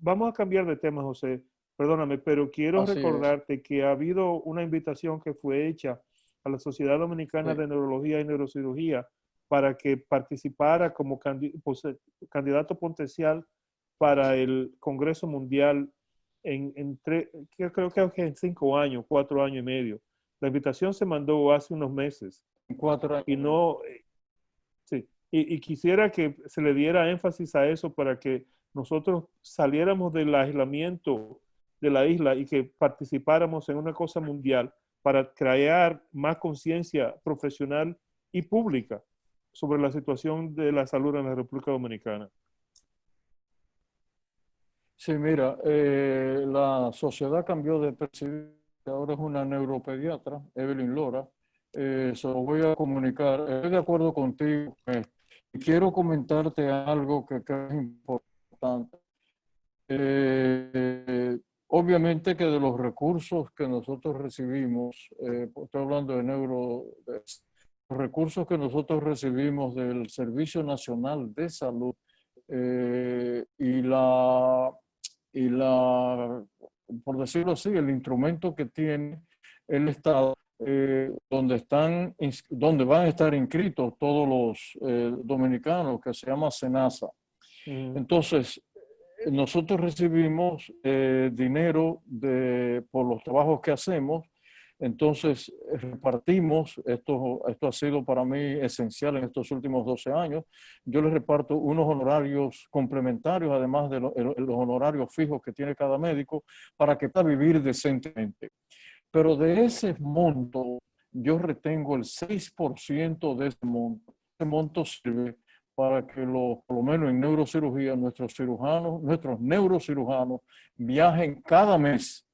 vamos a cambiar de tema, José, perdóname, pero quiero Así recordarte que ha habido una invitación que fue hecha a la Sociedad Dominicana de Neurología y Neurocirugía para que participara como candidato potencial para el Congreso Mundial creo que en 5 años, 4 años y medio. La invitación se mandó hace unos meses. 4 años. Y no, sí, y quisiera que se le diera énfasis a eso para que nosotros saliéramos del aislamiento de la isla y que participáramos en una cosa mundial para crear más conciencia profesional y pública sobre la situación de la salud en la República Dominicana. Sí, mira, la sociedad cambió de presidente, ahora es una neuropediatra, Evelyn Lora. Se lo voy a comunicar. Estoy de acuerdo contigo. Y quiero comentarte algo que creo que es importante. Obviamente que de los recursos que nosotros recibimos, estoy hablando de los recursos que nosotros recibimos del Servicio Nacional de Salud y por decirlo así, el instrumento que tiene el Estado, donde van a estar inscritos todos los dominicanos, que se llama SENASA. Entonces, nosotros recibimos dinero por los trabajos que hacemos, entonces repartimos, esto ha sido para mí esencial en estos últimos 12 años, yo les reparto unos honorarios complementarios, además de los honorarios fijos que tiene cada médico, para que pueda vivir decentemente. Pero de ese monto, yo retengo el 6% de ese monto. Ese monto sirve para que por lo menos en neurocirugía, nuestros neurocirujanos viajen cada mes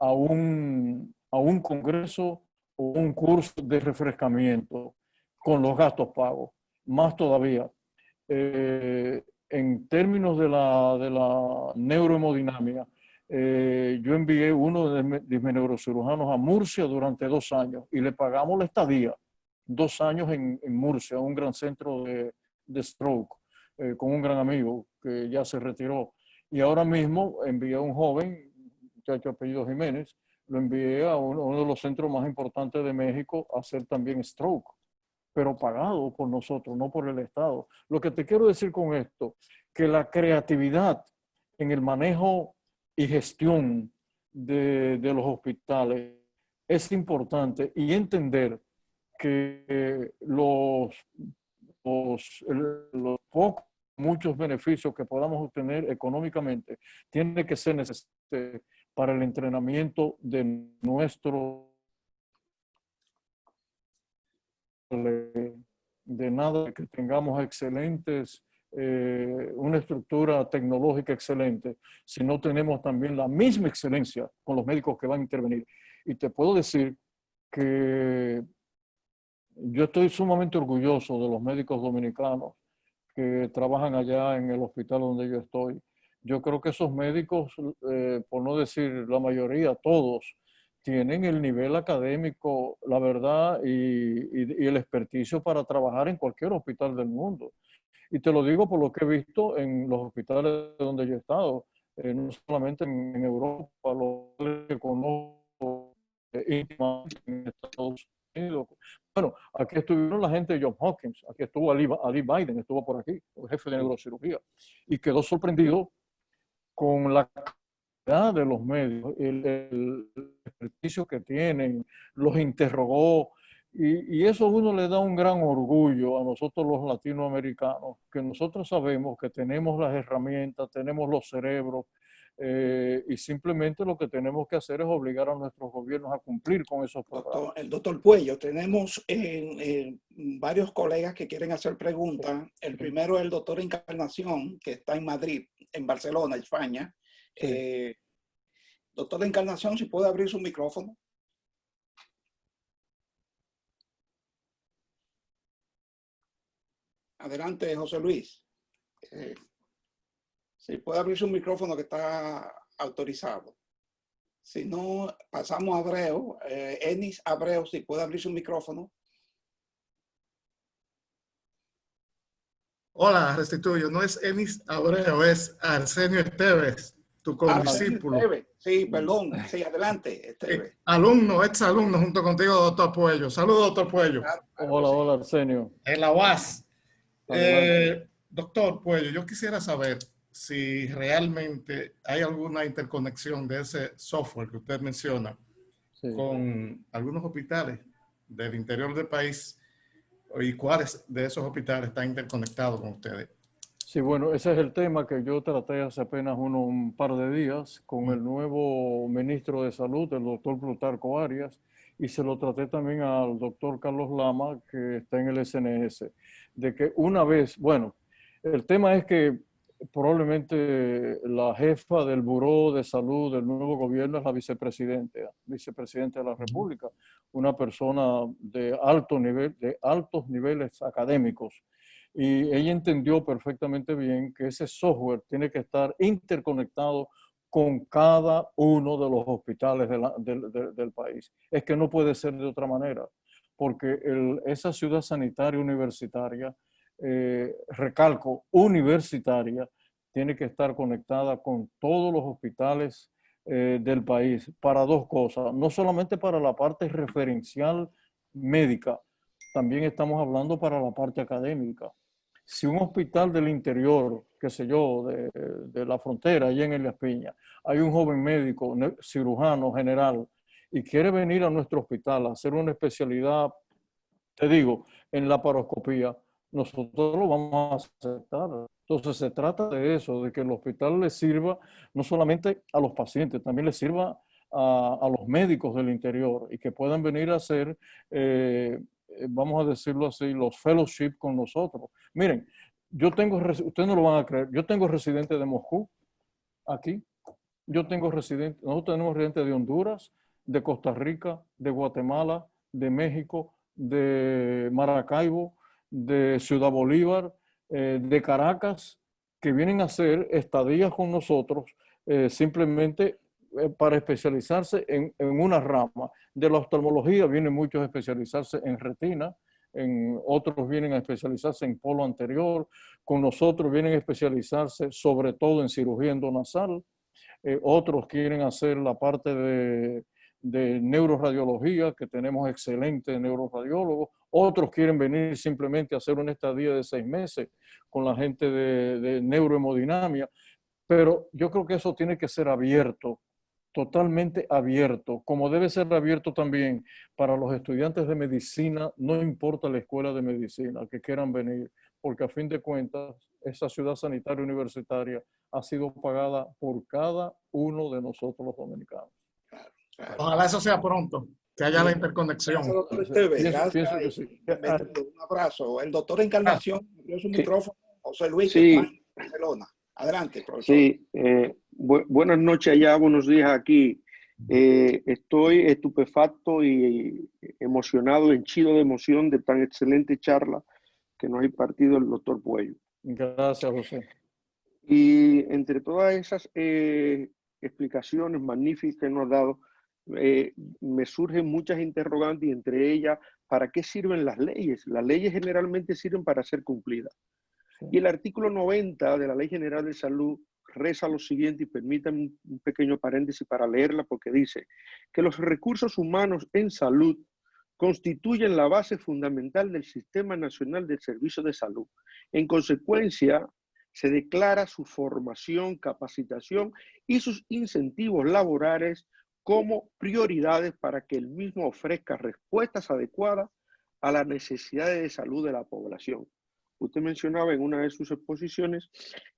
a un congreso o un curso de refrescamiento con los gastos pagos. Más todavía, en términos de la neurohemodinámica, yo envié uno de mis neurocirujanos a Murcia durante 2 años y le pagamos la estadía. 2 años en Murcia, un gran centro de stroke, con un gran amigo que ya se retiró. Y ahora mismo envié a un joven, muchacho apellido Jiménez, lo envié a uno de los centros más importantes de México a hacer también stroke, pero pagado por nosotros, no por el Estado. Lo que te quiero decir con esto, que la creatividad en el manejo y gestión de los hospitales es importante, y entender que muchos beneficios que podamos obtener económicamente tienen que ser necesarios para el entrenamiento de de nada que tengamos una estructura tecnológica excelente, si no tenemos también la misma excelencia con los médicos que van a intervenir. Y te puedo decir que yo estoy sumamente orgulloso de los médicos dominicanos que trabajan allá en el hospital donde yo estoy. Yo creo que esos médicos, por no decir la mayoría, todos, tienen el nivel académico, la verdad, y el experticio para trabajar en cualquier hospital del mundo. Y te lo digo por lo que he visto en los hospitales donde yo he estado, no solamente en Europa, lo que conozco íntimamente en Estados Unidos. Bueno, aquí estuvieron la gente de Johns Hopkins, aquí estuvo Ali Biden, estuvo por aquí, el jefe de neurocirugía, y quedó sorprendido con la calidad de los medios, el ejercicio que tienen, los interrogó, y eso a uno le da un gran orgullo a nosotros los latinoamericanos, que nosotros sabemos que tenemos las herramientas, tenemos los cerebros, y simplemente lo que tenemos que hacer es obligar a nuestros gobiernos a cumplir con esos programas. El doctor Puello, tenemos varios colegas que quieren hacer preguntas. El primero es el doctor Encarnación, que está en Madrid, en Barcelona, España. Sí. Doctor Encarnación, si puede abrir su micrófono. Adelante, José Luis. Si puede abrir su micrófono, que está autorizado. Si no, pasamos a Abreu. Enis Abreu, si puede abrir su micrófono. Hola, restituyo. No es Enis Abreu, es Arsenio Esteves, tu condiscípulo. Sí, perdón. Sí, adelante, Esteves. Alumno, exalumno junto contigo, doctor Puello. Saludos, doctor Puello. Claro, hola, Arsenio. En la UAS. Doctor Puello, yo quisiera saber si realmente hay alguna interconexión de ese software que usted menciona con algunos hospitales del interior del país, y cuáles de esos hospitales están interconectados con ustedes. Sí, bueno, ese es el tema que yo traté hace apenas un par de días con el nuevo ministro de Salud, el doctor Plutarco Arias, y se lo traté también al doctor Carlos Lama, que está en el SNS, de que una vez, bueno, el tema es que probablemente la jefa del Buró de Salud del nuevo gobierno es la vicepresidenta de la República, una persona de alto nivel, de altos niveles académicos. Y ella entendió perfectamente bien que ese software tiene que estar interconectado con cada uno de los hospitales del país. Es que no puede ser de otra manera, porque esa ciudad sanitaria universitaria, recalco, universitaria, tiene que estar conectada con todos los hospitales del país para dos cosas, no solamente para la parte referencial médica, también estamos hablando para la parte académica. Si un hospital del interior, qué sé yo, de la frontera, allá en Elías Piña, hay un joven médico, cirujano general, y quiere venir a nuestro hospital a hacer una especialidad, te digo, en laparoscopía, nosotros lo vamos a aceptar. Entonces se trata de eso, de que el hospital le sirva no solamente a los pacientes, también le sirva a los médicos del interior y que puedan venir a hacer, vamos a decirlo así, los fellowship con nosotros. Miren, ustedes no lo van a creer, yo tengo residentes de Moscú aquí, nosotros tenemos residentes de Honduras, de Costa Rica, de Guatemala, de México, de Maracaibo, de Ciudad Bolívar, de Caracas, que vienen a hacer estadías con nosotros simplemente para especializarse en una rama. De la oftalmología vienen muchos a especializarse en retina, otros vienen a especializarse en polo anterior, con nosotros vienen a especializarse sobre todo en cirugía endonasal, otros quieren hacer la parte de neuroradiología, que tenemos excelentes neuroradiólogos, otros quieren venir simplemente a hacer una estadía de 6 meses con la gente de neurohemodinamia, pero yo creo que eso tiene que ser abierto, totalmente abierto, como debe ser abierto también para los estudiantes de medicina, no importa la escuela de medicina, que quieran venir, porque a fin de cuentas, esa ciudad sanitaria universitaria ha sido pagada por cada uno de nosotros los dominicanos. Ojalá eso sea pronto, que haya la interconexión. Doctor Esteves, Pienso que sí. un abrazo. El doctor Encarnación, abrió su micrófono. José Luis, Sí. de Barcelona. Adelante, profesor. Sí, buenas noches allá, buenos días aquí. Estoy estupefacto y emocionado, henchido de emoción de tan excelente charla que nos ha impartido el doctor Puello. Gracias, José. Y entre todas esas explicaciones magníficas que nos ha dado, me surgen muchas interrogantes y entre ellas, ¿para qué sirven las leyes? Las leyes generalmente sirven para ser cumplidas. Sí. Y el artículo 90 de la Ley General de Salud reza lo siguiente, y permítanme un pequeño paréntesis para leerla, porque dice que los recursos humanos en salud constituyen la base fundamental del Sistema Nacional de Servicios de Salud. En consecuencia, se declara su formación, capacitación y sus incentivos laborales como prioridades para que el mismo ofrezca respuestas adecuadas a las necesidades de salud de la población. Usted mencionaba en una de sus exposiciones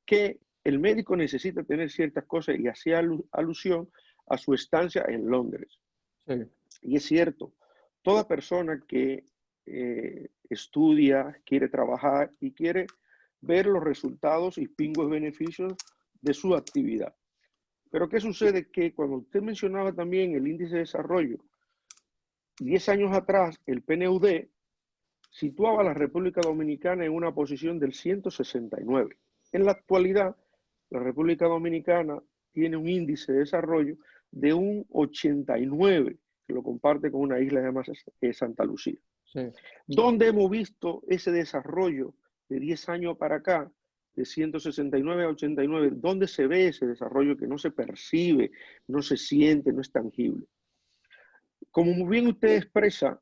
que el médico necesita tener ciertas cosas y hacía alusión a su estancia en Londres. Sí. Y es cierto, toda persona que estudia, quiere trabajar y quiere ver los resultados y pingües beneficios de su actividad. Pero ¿qué sucede? Que cuando usted mencionaba también el índice de desarrollo, 10 años atrás el PNUD situaba a la República Dominicana en una posición del 169. En la actualidad, la República Dominicana tiene un índice de desarrollo de un 89, que lo comparte con una isla llamada Santa Lucía. Sí. ¿Dónde hemos visto ese desarrollo de 10 años para acá, de 169 a 89? ¿Dónde se ve ese desarrollo que no se percibe, no se siente, no es tangible? Como muy bien usted expresa,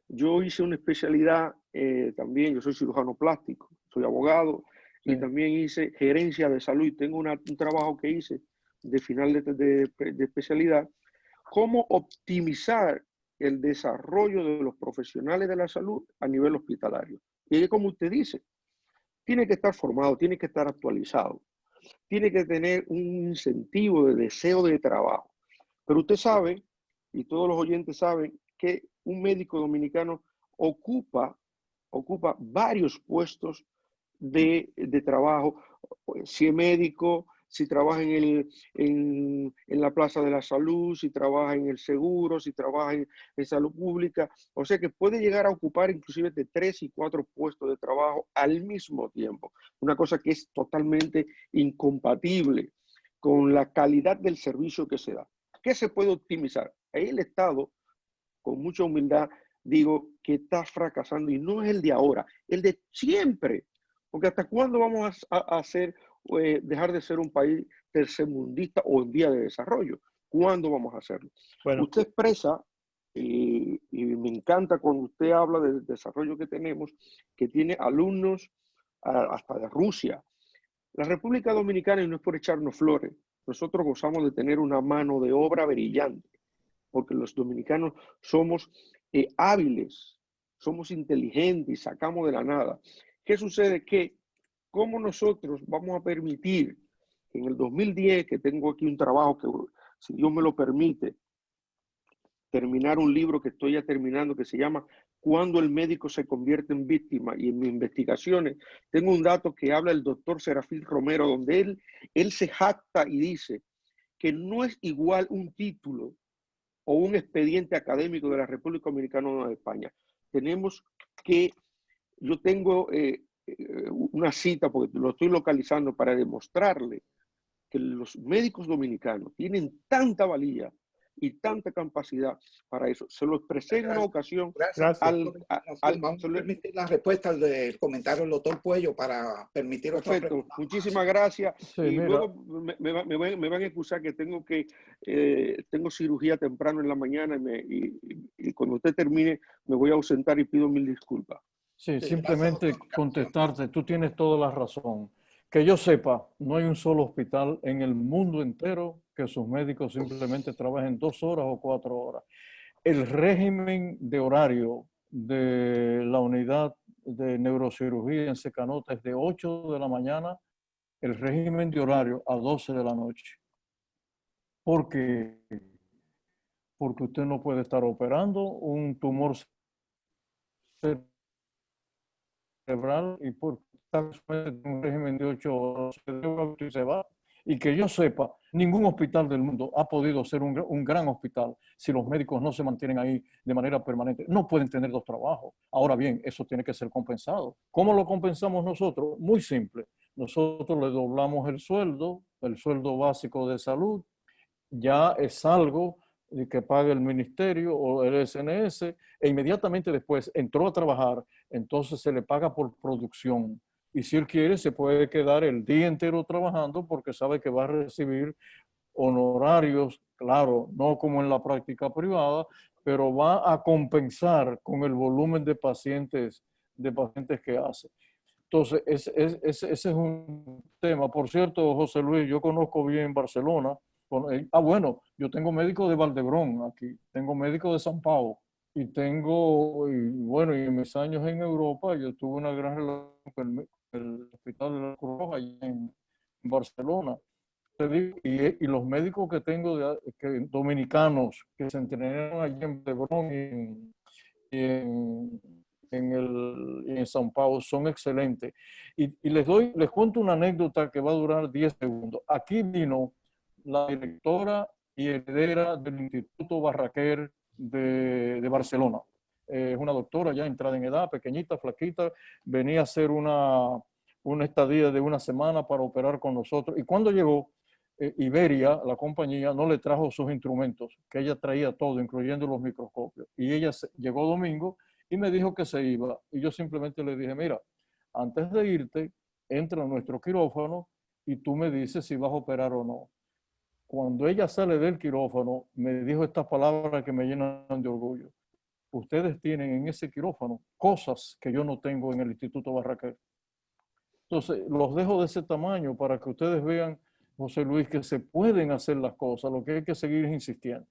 yo hice una especialidad también, yo soy cirujano plástico, soy abogado, sí. Y también hice gerencia de salud, y tengo un trabajo que hice de final de especialidad, cómo optimizar el desarrollo de los profesionales de la salud a nivel hospitalario. Y como usted dice, tiene que estar formado, tiene que estar actualizado, tiene que tener un incentivo de deseo de trabajo. Pero usted sabe, y todos los oyentes saben, que un médico dominicano ocupa varios puestos de trabajo, si es médico, si trabaja en la Plaza de la Salud, si trabaja en el seguro, si trabaja en salud pública. O sea que puede llegar a ocupar inclusive de 3 y 4 puestos de trabajo al mismo tiempo. Una cosa que es totalmente incompatible con la calidad del servicio que se da. ¿Qué se puede optimizar? Ahí el Estado, con mucha humildad, digo que está fracasando, y no es el de ahora, el de siempre. Porque ¿hasta cuándo vamos a dejar de ser un país tercermundista o en vía de desarrollo? ¿Cuándo vamos a hacerlo? Bueno, Usted expresa, y me encanta cuando usted habla del desarrollo que tenemos, que tiene alumnos hasta de Rusia. La República Dominicana, y no es por echarnos flores, nosotros gozamos de tener una mano de obra brillante, porque los dominicanos somos hábiles, somos inteligentes y sacamos de la nada. ¿Qué sucede? Que ¿cómo nosotros vamos a permitir que en el 2010, que tengo aquí un trabajo que, si Dios me lo permite, terminar un libro que estoy ya terminando que se llama Cuando el médico se convierte en víctima? Y en mis investigaciones tengo un dato que habla el doctor Serafín Romero, donde él se jacta y dice que no es igual un título o un expediente académico de la República Dominicana de España. Tenemos que, yo tengo una cita, porque lo estoy localizando para demostrarle que los médicos dominicanos tienen tanta valía y tanta capacidad para eso. Se lo expresé en una ocasión. Gracias. Vamos a permitir la respuesta del comentario del doctor Puello para permitir otra perfecto. pregunta. Muchísimas gracias. Sí, y mira, luego me van a excusar que tengo cirugía temprano en la mañana y cuando usted termine me voy a ausentar y pido mil disculpas. sí, Sí, simplemente gracias, doctor. contestarte, tú tienes toda la razón. Que yo sepa, no hay un solo hospital en el mundo entero que sus médicos simplemente trabajen 2 horas o 4 horas. El régimen de horario de la unidad de neurocirugía en Secanota es de 8 de la mañana, el régimen de horario a 12 de la noche. ¿Por qué? Porque usted no puede estar operando un tumor cerebral y por estar en un régimen de 8 horas y se va. Y que yo sepa, ningún hospital del mundo ha podido ser un gran hospital si los médicos no se mantienen ahí de manera permanente. No pueden tener 2 trabajos. Ahora bien, eso tiene que ser compensado. ¿Cómo lo compensamos nosotros? Muy simple. Nosotros le doblamos el sueldo básico de salud. Ya es algo que paga el ministerio o el SNS, e inmediatamente después entró a trabajar, entonces se le paga por producción. Y si él quiere, se puede quedar el día entero trabajando porque sabe que va a recibir honorarios, claro, no como en la práctica privada, pero va a compensar con el volumen de pacientes que hace. Entonces, ese es un tema. Por cierto, José Luis, yo conozco bien Barcelona. Bueno, yo tengo médico de Valdebrón aquí, tengo médico de San Pau y bueno, y en mis años en Europa yo tuve una gran relación con el Hospital de la Cruz Roja allá en Barcelona. Y los médicos que tengo dominicanos que se entrenaron allí en Valdebrón en San Pau son excelentes. Y les cuento una anécdota que va a durar 10 segundos. Aquí vino la directora y heredera del Instituto Barraquer de Barcelona. Es una doctora ya entrada en edad, pequeñita, flaquita, venía a hacer una estadía de una semana para operar con nosotros. Y cuando llegó, Iberia, la compañía, no le trajo sus instrumentos, que ella traía todo, incluyendo los microscopios. Y ella llegó domingo y me dijo que se iba. Y yo simplemente le dije, mira, antes de irte, entra a nuestro quirófano y tú me dices si vas a operar o no. Cuando ella sale del quirófano, me dijo estas palabras que me llenan de orgullo. Ustedes tienen en ese quirófano cosas que yo no tengo en el Instituto Barraquer. Entonces, los dejo de ese tamaño para que ustedes vean, José Luis, que se pueden hacer las cosas. Lo que hay que seguir es insistiendo.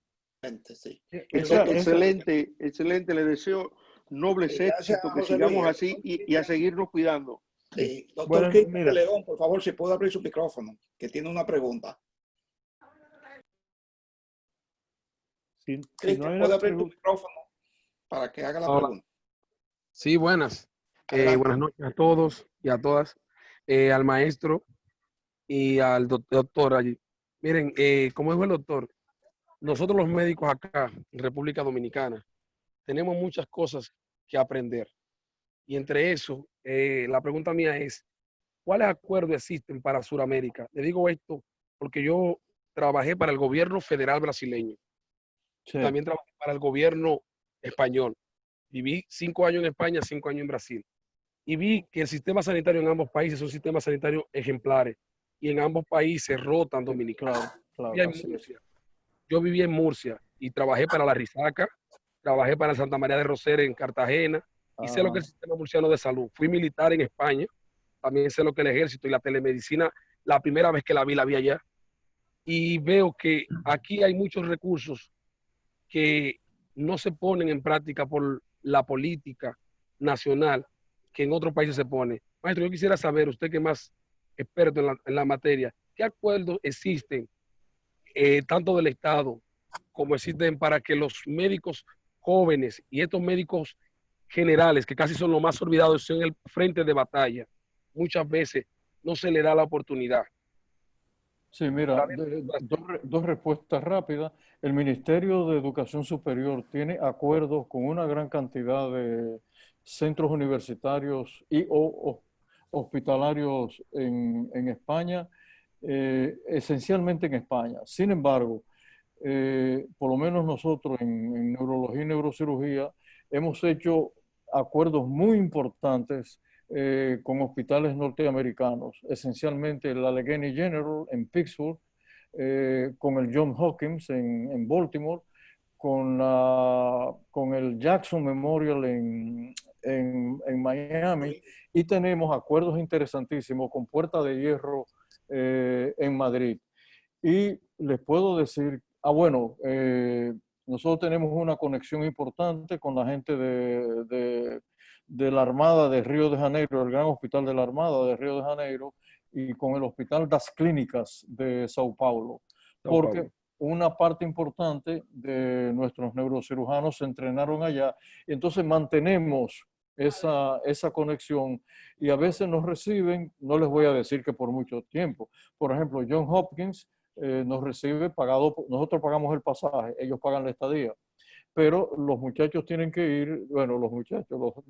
Sí. Excelente, excelente. Le deseo nobles éxitos, que José sigamos Luis. así y a seguirnos cuidando. Sí. Doctor Bueno, Cristian de León, por favor, si puede abrir su micrófono, que tiene una pregunta. Si no Cristian, hay ¿puede una abrir tu pregunta, micrófono para que haga la Hola. pregunta? Sí, buenas. Buenas noches a todos y a todas, al maestro y al doctor allí. Miren, como dijo el doctor, nosotros los médicos acá en República Dominicana tenemos muchas cosas que aprender. Y entre eso, la pregunta mía es, ¿cuáles acuerdos existen para Sudamérica? Le digo esto porque yo trabajé para el gobierno federal brasileño. Sí. También trabajé para el gobierno español. Viví 5 años en España, 5 años en Brasil. Y vi que el sistema sanitario en ambos países son sistemas sanitarios ejemplares. Y en ambos países rotan dominicanos. Claro, Yo vivía en Murcia y trabajé para la Risaca, trabajé para Santa María de Roser en Cartagena, y sé lo que es el sistema murciano de salud. Fui militar en España, también sé lo que es el ejército y la telemedicina. La primera vez que la vi allá. Y veo que aquí hay muchos recursos que no se ponen en práctica por la política nacional que en otros países se pone. Maestro, yo quisiera saber, usted que es más experto en la materia, ¿qué acuerdos existen tanto del Estado como existen para que los médicos jóvenes y estos médicos generales, que casi son los más olvidados, son el frente de batalla, muchas veces no se le da la oportunidad? Sí, mira, dos respuestas rápidas. El Ministerio de Educación Superior tiene acuerdos con una gran cantidad de centros universitarios y o hospitalarios en España, esencialmente en España. Sin embargo, por lo menos nosotros en neurología y neurocirugía hemos hecho acuerdos muy importantes con hospitales norteamericanos, esencialmente la Allegheny General en Pittsburgh, con el Johns Hopkins en Baltimore, con el Jackson Memorial en Miami, y tenemos acuerdos interesantísimos con Puerta de Hierro en Madrid. Y les puedo decir, nosotros tenemos una conexión importante con la gente de la Armada de Río de Janeiro, el Gran Hospital de la Armada de Río de Janeiro, y con el Hospital das Clínicas de Sao Paulo, porque una parte importante de nuestros neurocirujanos se entrenaron allá, y entonces mantenemos esa conexión, y a veces nos reciben, no les voy a decir que por mucho tiempo. Por ejemplo, Johns Hopkins nos recibe pagado, nosotros pagamos el pasaje, ellos pagan la estadía, pero los muchachos tienen que ir, los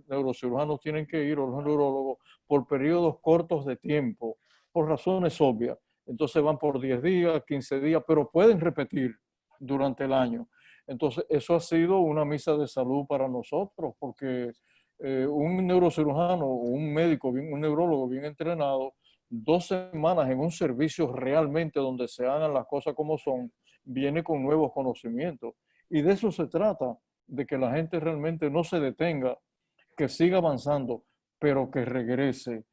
neurocirujanos tienen que ir, o los neurólogos, por periodos cortos de tiempo, por razones obvias. Entonces van por 10 días, 15 días, pero pueden repetir durante el año. Entonces eso ha sido una misa de salud para nosotros, porque un neurocirujano, un médico, un neurólogo bien entrenado, 2 semanas en un servicio realmente donde se hagan las cosas como son, viene con nuevos conocimientos. Y de eso se trata, de que la gente realmente no se detenga, que siga avanzando, pero que regrese.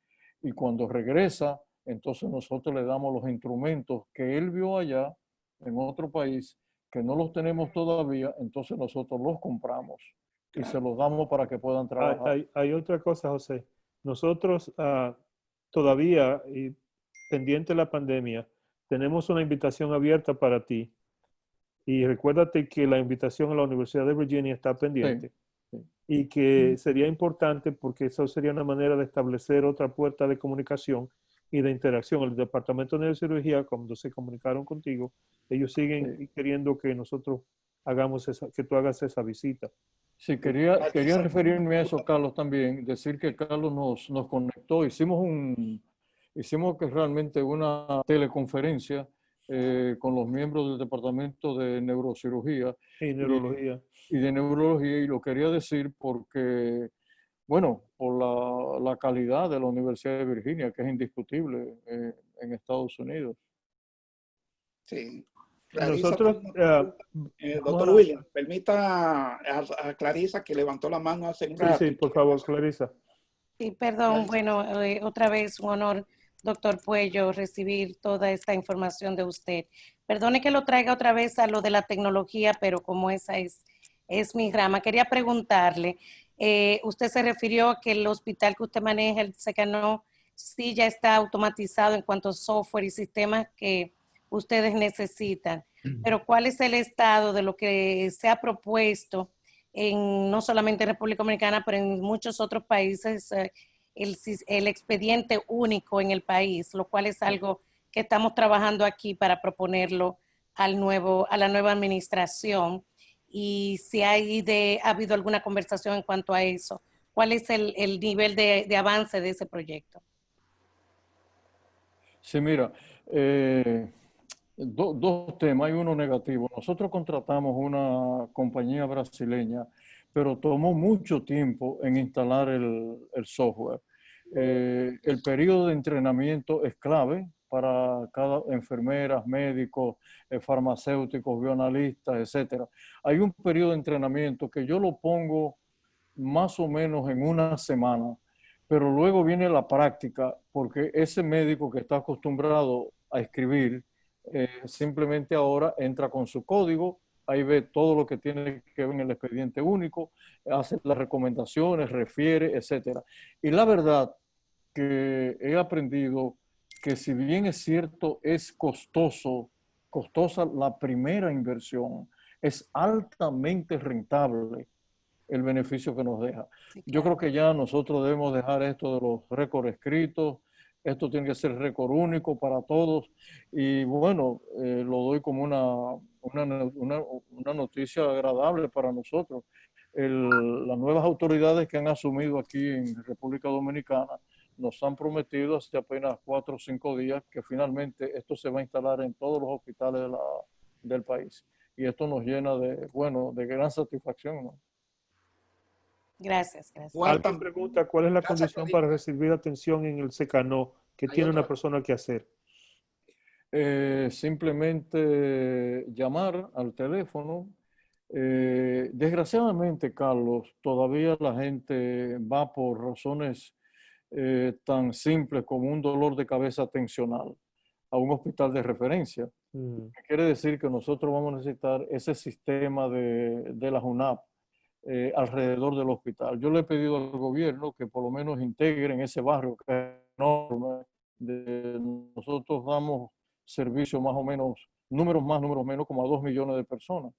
Y cuando regresa, entonces nosotros le damos los instrumentos que él vio allá en otro país, que no los tenemos todavía, entonces nosotros los compramos y se los damos para que puedan trabajar. Hay otra cosa, José. Nosotros todavía, y pendiente de la pandemia, tenemos una invitación abierta para ti. Y recuérdate que la invitación a la Universidad de Virginia está pendiente. Sí. Y que sería importante, porque eso sería una manera de establecer otra puerta de comunicación y de interacción. El Departamento de Neurocirugía, cuando se comunicaron contigo, ellos siguen queriendo que nosotros que tú hagas esa visita. Sí, quería referirme a eso, Carlos, también, decir que Carlos nos conectó, hicimos que realmente una teleconferencia con los miembros del Departamento de Neurocirugía y Neurología. Y de Neurología, y lo quería decir porque, por la calidad de la Universidad de Virginia, que es indiscutible en Estados Unidos. Sí. Clarisa, nosotros, doctor William, permita a Clarisa, que levantó la mano hace un rato. Sí, por favor, Clarisa. Sí, perdón. Bueno, otra vez un honor, doctor Puello, recibir toda esta información de usted. Perdone que lo traiga otra vez a lo de la tecnología, pero como esa es mi rama, quería preguntarle, usted se refirió a que el hospital que usted maneja, el Secano, sí ya está automatizado en cuanto a software y sistemas que ustedes necesitan, pero ¿cuál es el estado de lo que se ha propuesto no solamente en República Dominicana, pero en muchos otros países, el expediente único en el país, lo cual es algo que estamos trabajando aquí para proponerlo a la nueva administración. Y si ha habido alguna conversación en cuanto a eso, ¿cuál es el nivel de avance de ese proyecto? Sí, mira, dos temas, hay uno negativo. Nosotros contratamos una compañía brasileña, pero tomó mucho tiempo en instalar el software. El periodo de entrenamiento es clave para cada enfermeras, médicos, farmacéuticos, bioanalistas, etc. Hay un periodo de entrenamiento que yo lo pongo más o menos en una semana, pero luego viene la práctica, porque ese médico que está acostumbrado a escribir, simplemente ahora entra con su código, ahí ve todo lo que tiene que ver en el expediente único, hace las recomendaciones, refiere, etc. Y la verdad que he aprendido que si bien es cierto, es costosa la primera inversión, es altamente rentable el beneficio que nos deja. Sí, claro. Yo creo que ya nosotros debemos dejar esto de los récords escritos, esto tiene que ser récord único para todos y bueno, lo doy como una noticia agradable para nosotros. Las nuevas autoridades que han asumido aquí en República Dominicana nos han prometido hace apenas 4 o 5 días que finalmente esto se va a instalar en todos los hospitales del país. Y esto nos llena de gran satisfacción, ¿no? Gracias, gracias. Alguien pregunta, ¿cuál es la condición para recibir atención en el SECANO? ¿Qué tiene una persona que hacer? Simplemente llamar al teléfono. Desgraciadamente, Carlos, todavía la gente va por razones tan simples como un dolor de cabeza tensional a un hospital de referencia. Quiere decir que nosotros vamos a necesitar ese sistema de la JUNAP alrededor del hospital. Yo le he pedido al gobierno que por lo menos integren ese barrio que es enorme. Nosotros damos servicio más o menos, números más, números menos, como a 2 millones de personas.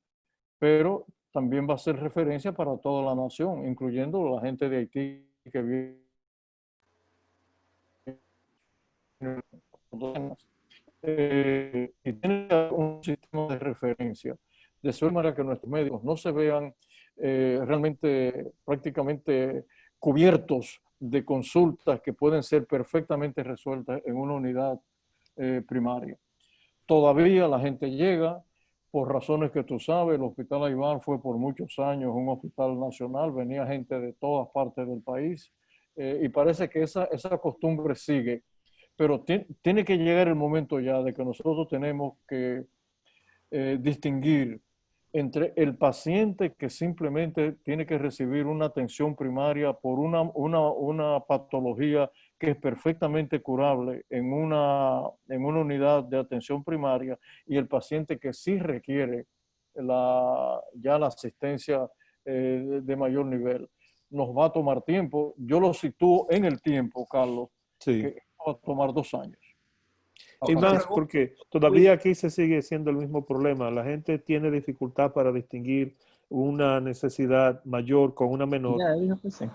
Pero también va a ser referencia para toda la nación, incluyendo la gente de Haití que vive. Y tiene un sistema de referencia, de suerte manera que nuestros médicos no se vean realmente prácticamente cubiertos de consultas que pueden ser perfectamente resueltas en una unidad primaria. Todavía la gente llega por razones que tú sabes. El Hospital Aibán fue por muchos años un hospital nacional, venía gente de todas partes del país y parece que esa costumbre sigue. Pero tiene que llegar el momento ya de que nosotros tenemos que distinguir entre el paciente que simplemente tiene que recibir una atención primaria por una patología que es perfectamente curable en una unidad de atención primaria y el paciente que sí requiere ya la asistencia de mayor nivel. Nos va a tomar tiempo. Yo lo sitúo en el tiempo, Carlos, sí, que va a tomar 2 años. Y más porque todavía aquí se sigue siendo el mismo problema. La gente tiene dificultad para distinguir una necesidad mayor con una menor. Ya dijo que sí.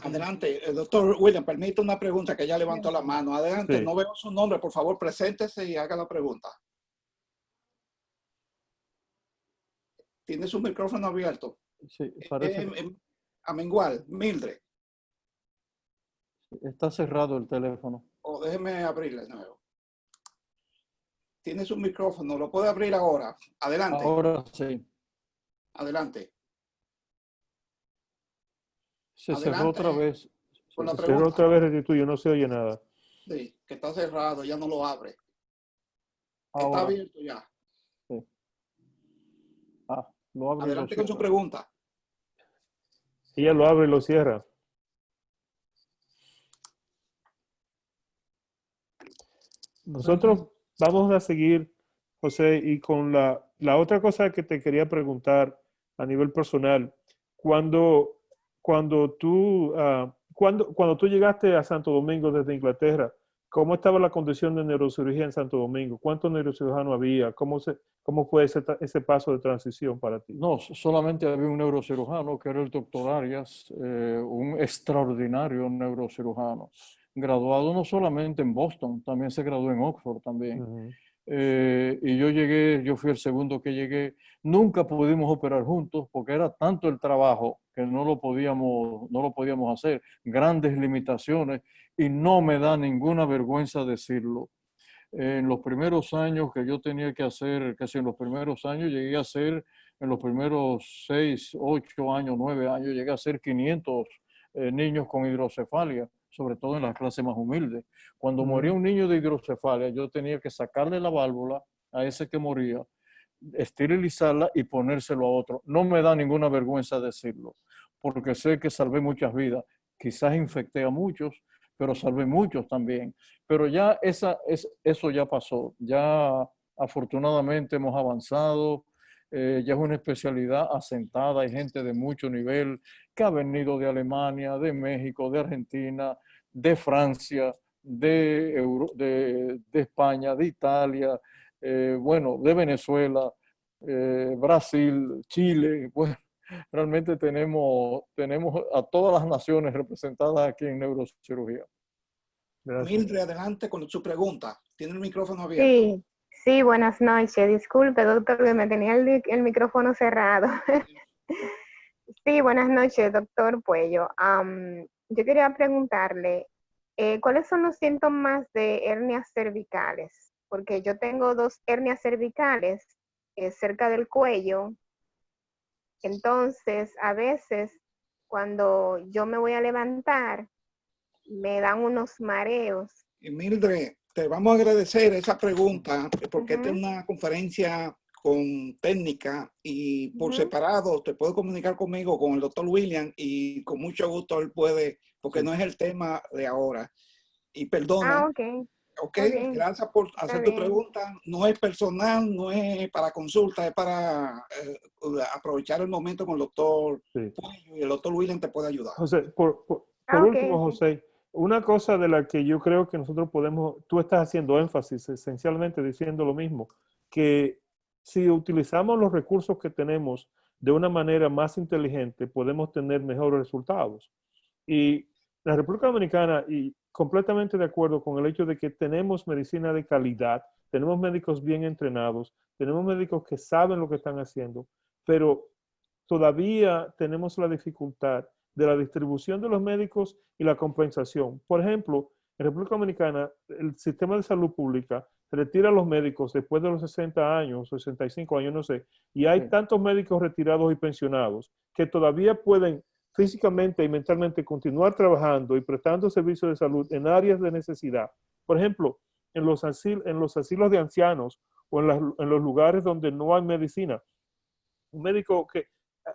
Adelante, doctor William, permite una pregunta que ya levantó la mano. Adelante, sí. No veo su nombre, por favor, preséntese y haga la pregunta. ¿Tiene su micrófono abierto? Sí, parece. Amengual, Mildred. Está cerrado el teléfono. Déjeme abrirle de nuevo. Tiene su micrófono, lo puede abrir ahora. Adelante. Ahora sí. Adelante. Se cerró otra vez. Se cerró otra vez el tuyo, no se oye nada. Sí, que está cerrado, ya no lo abre. Ahora. Está abierto ya. Sí. Lo abre. Adelante con su pregunta. Ella lo abre y lo cierra. Nosotros vamos a seguir, José, y con la otra cosa que te quería preguntar a nivel personal. Cuando tú llegaste a Santo Domingo desde Inglaterra, ¿cómo estaba la condición de neurocirugía en Santo Domingo? ¿Cuántos neurocirujanos había? ¿Cómo fue ese paso de transición para ti? No, solamente había un neurocirujano, que era el doctor Arias, un extraordinario neurocirujano, graduado no solamente en Boston, también se graduó en Oxford también. Y yo fui el segundo que llegué. Nunca pudimos operar juntos porque era tanto el trabajo que no lo podíamos hacer, grandes limitaciones, y no me da ninguna vergüenza decirlo. En los primeros años que yo tenía que hacer, casi en los primeros años, llegué a hacer, en los primeros 6, 8 años, 9 años, llegué a hacer 500 niños con hidrocefalia, sobre todo en las clases más humildes. Cuando moría un niño de hidrocefalia, yo tenía que sacarle la válvula a ese que moría, esterilizarla y ponérselo a otro. No me da ninguna vergüenza decirlo, porque sé que salvé muchas vidas. Quizás infecté a muchos, pero salvé muchos también. Pero ya eso ya pasó. Ya afortunadamente hemos avanzado. Ya es una especialidad asentada. Hay gente de mucho nivel que ha venido de Alemania, de México, de Argentina, de Francia, de España, de Italia, bueno, de Venezuela, Brasil, Chile. Bueno, realmente tenemos a todas las naciones representadas aquí en neurocirugía. Gracias. Mildred, adelante con su pregunta. Tiene el micrófono abierto. Sí, sí, buenas noches. Disculpe, doctor, que me tenía el micrófono cerrado. Sí, buenas noches, doctor Puello. Yo quería preguntarle, ¿cuáles son los síntomas de hernias cervicales? Porque yo tengo 2 hernias cervicales cerca del cuello. Entonces, a veces, cuando yo me voy a levantar, me dan unos mareos. Y Mildred, te vamos a agradecer esa pregunta porque esta es una conferencia con técnica y por separado te puedo comunicar conmigo, con el doctor William, y con mucho gusto él puede, porque no es el tema de ahora. Y perdona. Ok, gracias por hacer tu pregunta. No es personal, no es para consulta, es para aprovechar el momento con el doctor Puello, y el doctor William te puede ayudar. José, por último, José, una cosa de la que yo creo que nosotros tú estás haciendo énfasis, esencialmente diciendo lo mismo, que si utilizamos los recursos que tenemos de una manera más inteligente, podemos tener mejores resultados. Y la República Dominicana, y completamente de acuerdo con el hecho de que tenemos medicina de calidad, tenemos médicos bien entrenados, tenemos médicos que saben lo que están haciendo, pero todavía tenemos la dificultad de la distribución de los médicos y la compensación. Por ejemplo, en República Dominicana, el sistema de salud pública retira a los médicos después de los 60 años, 65 años, no sé, y hay tantos médicos retirados y pensionados que todavía pueden físicamente y mentalmente continuar trabajando y prestando servicios de salud en áreas de necesidad. Por ejemplo, en los asilos de ancianos o en los lugares donde no hay medicina. Un médico que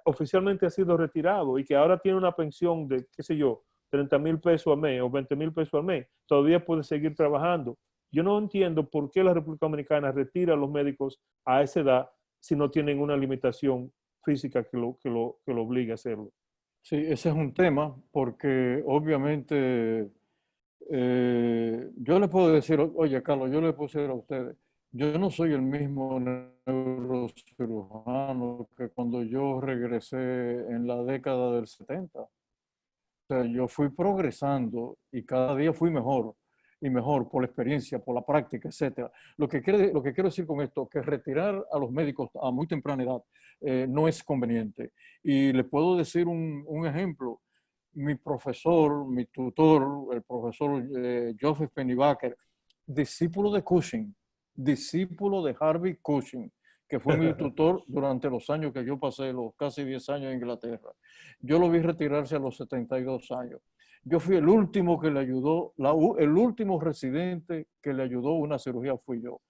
oficialmente ha sido retirado y que ahora tiene una pensión de, qué sé yo, 30,000 pesos al mes o 20,000 pesos al mes, todavía puede seguir trabajando. Yo no entiendo por qué la República Dominicana retira a los médicos a esa edad si no tienen una limitación física que lo obligue a hacerlo. Sí, ese es un tema, porque obviamente yo le puedo decir, oye, Carlos, yo le puedo decir a ustedes, yo no soy el mismo neurocirujano que cuando yo regresé en la década del 70. O sea, yo fui progresando y cada día fui mejor y mejor por la experiencia, por la práctica, etc. Lo que quiero decir con esto, que retirar a los médicos a muy temprana edad no es conveniente. Y le puedo decir un ejemplo. Mi profesor, mi tutor, el profesor Joseph Pennybaker, discípulo de Cushing, discípulo de Harvey Cushing, que fue mi tutor durante los años que yo pasé, los casi 10 años en Inglaterra. Yo lo vi retirarse a los 72 años. Yo fui el último que le ayudó, el último residente que le ayudó una cirugía fui yo.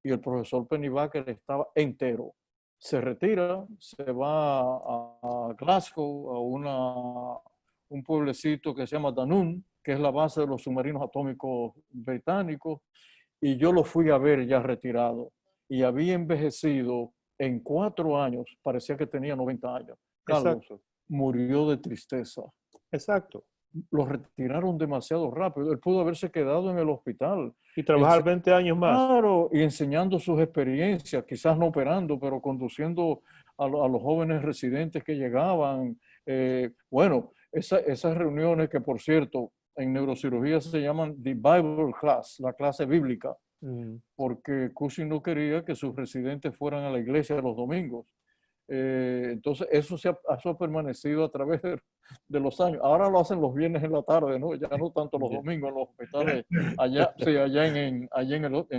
Y el profesor Pennybaker estaba entero. Se retira, se va a Glasgow, a un pueblecito que se llama Danun, que es la base de los submarinos atómicos británicos, y yo lo fui a ver ya retirado. Y había envejecido en 4 años, parecía que tenía 90 años. Carlos, exacto, murió de tristeza. Exacto. lo retiraron demasiado rápido. Él pudo haberse quedado en el hospital. Y trabajar 20 años más. Claro, y enseñando sus experiencias, quizás no operando, pero conduciendo a los jóvenes residentes que llegaban. Bueno, esas reuniones que, por cierto, en neurocirugía se llaman the Bible class, la clase bíblica, porque Cushing no quería que sus residentes fueran a la iglesia los domingos. Entonces, eso ha permanecido a través de los años. Ahora lo hacen los viernes en la tarde, ¿no? Ya no tanto los domingos en los hospitales, allá, sí, allá en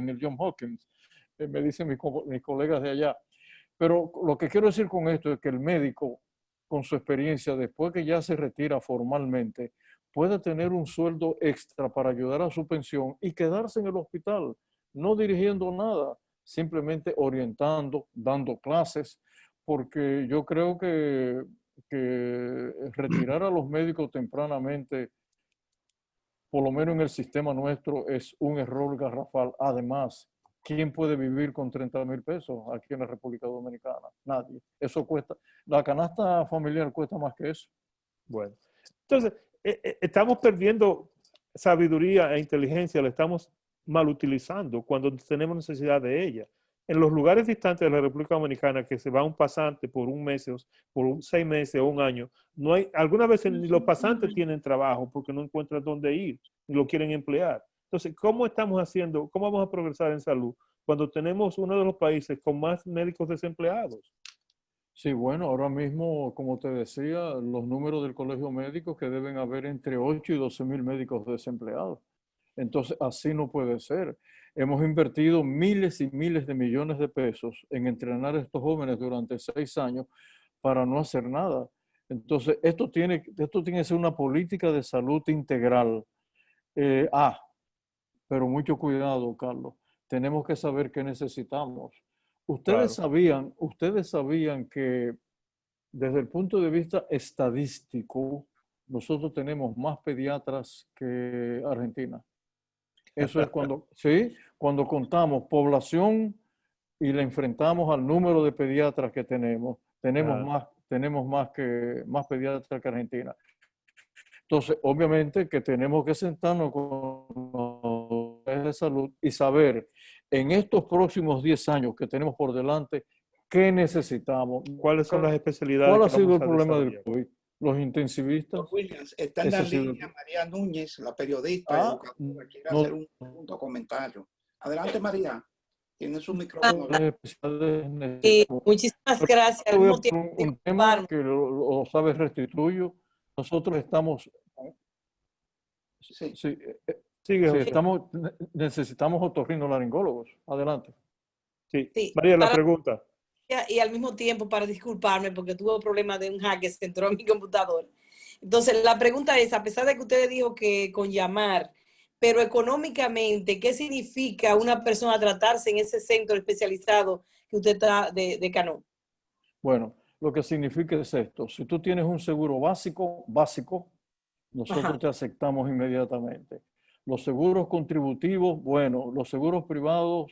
el John Hopkins, me dicen mis colegas de allá. Pero lo que quiero decir con esto es que el médico, con su experiencia, después que ya se retira formalmente, puede tener un sueldo extra para ayudar a su pensión y quedarse en el hospital, no dirigiendo nada, simplemente orientando, dando clases, porque yo creo que retirar a los médicos tempranamente, por lo menos en el sistema nuestro, es un error garrafal. Además, ¿quién puede vivir con 30,000 pesos aquí en la República Dominicana? Nadie. Eso cuesta, la canasta familiar cuesta más que eso. Bueno, entonces, estamos perdiendo sabiduría e inteligencia, la estamos mal utilizando cuando tenemos necesidad de ella. En los lugares distantes de la República Dominicana, que se va un pasante por un mes, por 6 meses o un año, no hay, algunas veces ni los pasantes tienen trabajo porque no encuentran dónde ir, ni lo quieren emplear. Entonces, ¿cómo estamos haciendo, cómo vamos a progresar en salud cuando tenemos uno de los países con más médicos desempleados? Sí, bueno, ahora mismo, como te decía, los números del colegio médico que deben haber entre 8 y 12,000 médicos desempleados. Entonces, así no puede ser. Hemos invertido miles y miles de millones de pesos en entrenar a estos jóvenes durante 6 años para no hacer nada. Entonces, esto tiene que ser una política de salud integral. Pero mucho cuidado, Carlos. Tenemos que saber qué necesitamos. Ustedes sabían que desde el punto de vista estadístico, nosotros tenemos más pediatras que Argentina. Eso es cuando contamos población y le enfrentamos al número de pediatras que tenemos más pediatras que Argentina. Entonces, obviamente que tenemos que sentarnos con los de salud y saber en estos próximos 10 años que tenemos por delante qué necesitamos. ¿Cuáles son las especialidades? ¿Cuál ha sido el problema del COVID? Los intensivistas. Williams, está en la línea María Núñez, la periodista educadora, quiere hacer un punto comentario. Adelante, María. Tiene su micrófono. Muchísimas gracias. Un tema que lo sabes restituyo. Nosotros estamos... necesitamos otorrinolaringólogos. Adelante. Sí. María, la pregunta. Y al mismo tiempo para disculparme porque tuve problemas de un hack que se entró en mi computador. Entonces, la pregunta es, a pesar de que usted dijo que con llamar, pero económicamente, ¿qué significa una persona tratarse en ese centro especializado que usted está de Cano? Bueno, lo que significa es esto. Si tú tienes un seguro básico, nosotros te aceptamos inmediatamente. Los seguros contributivos, bueno, los seguros privados,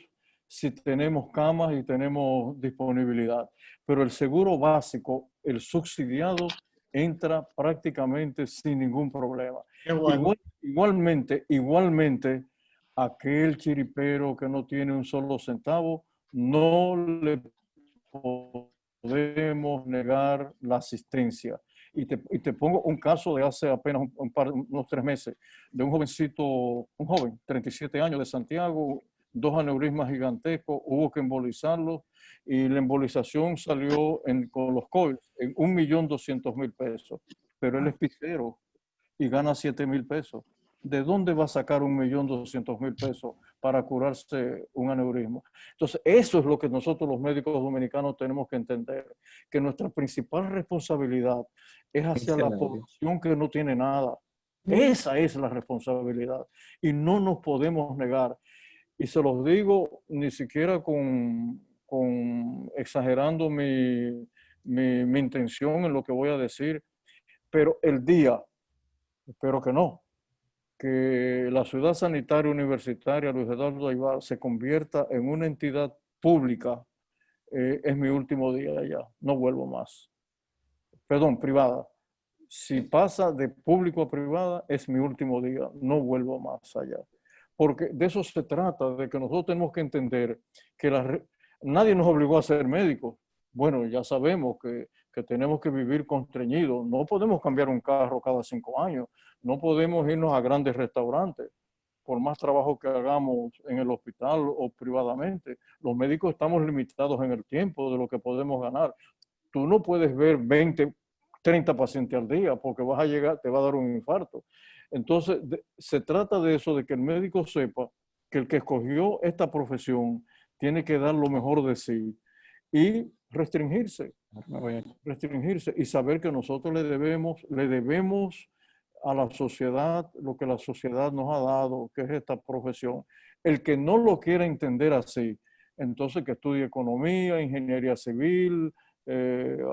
si tenemos camas y tenemos disponibilidad. Pero el seguro básico, el subsidiado, entra prácticamente sin ningún problema. Bueno. Igualmente, aquel chiripero que no tiene un solo centavo, no le podemos negar la asistencia. Y te pongo un caso de hace apenas unos 3 meses, de un joven, 37 años, de Santiago, 2 aneurismas gigantescos, hubo que embolizarlo y la embolización salió con los coils en 1.200.000 pesos. Pero él es pizzero y gana 7,000 pesos. ¿De dónde va a sacar 1.200.000 pesos para curarse un aneurisma? Entonces, eso es lo que nosotros los médicos dominicanos tenemos que entender, que nuestra principal responsabilidad es hacia la población que no tiene nada. Esa es la responsabilidad y no nos podemos negar. Y se los digo ni siquiera exagerando mi intención en lo que voy a decir, pero el día, espero que no, que la Ciudad Sanitaria Universitaria Luis Eduardo Aybar se convierta en una entidad pública, es mi último día ya, no vuelvo más. Perdón, privada. si pasa de público a privada, es mi último día, no vuelvo más allá. Porque de eso se trata, de que nosotros tenemos que entender que nadie nos obligó a ser médicos. Bueno, ya sabemos que tenemos que vivir constreñidos. No podemos cambiar un carro cada 5 años. No podemos irnos a grandes restaurantes. Por más trabajo que hagamos en el hospital o privadamente, los médicos estamos limitados en el tiempo de lo que podemos ganar. Tú no puedes ver 20, 30 pacientes al día porque vas a llegar, te va a dar un infarto. Entonces, se trata de eso, de que el médico sepa que el que escogió esta profesión tiene que dar lo mejor de sí y restringirse y saber que nosotros le debemos a la sociedad lo que la sociedad nos ha dado, que es esta profesión. El que no lo quiera entender así, entonces que estudie economía, ingeniería civil,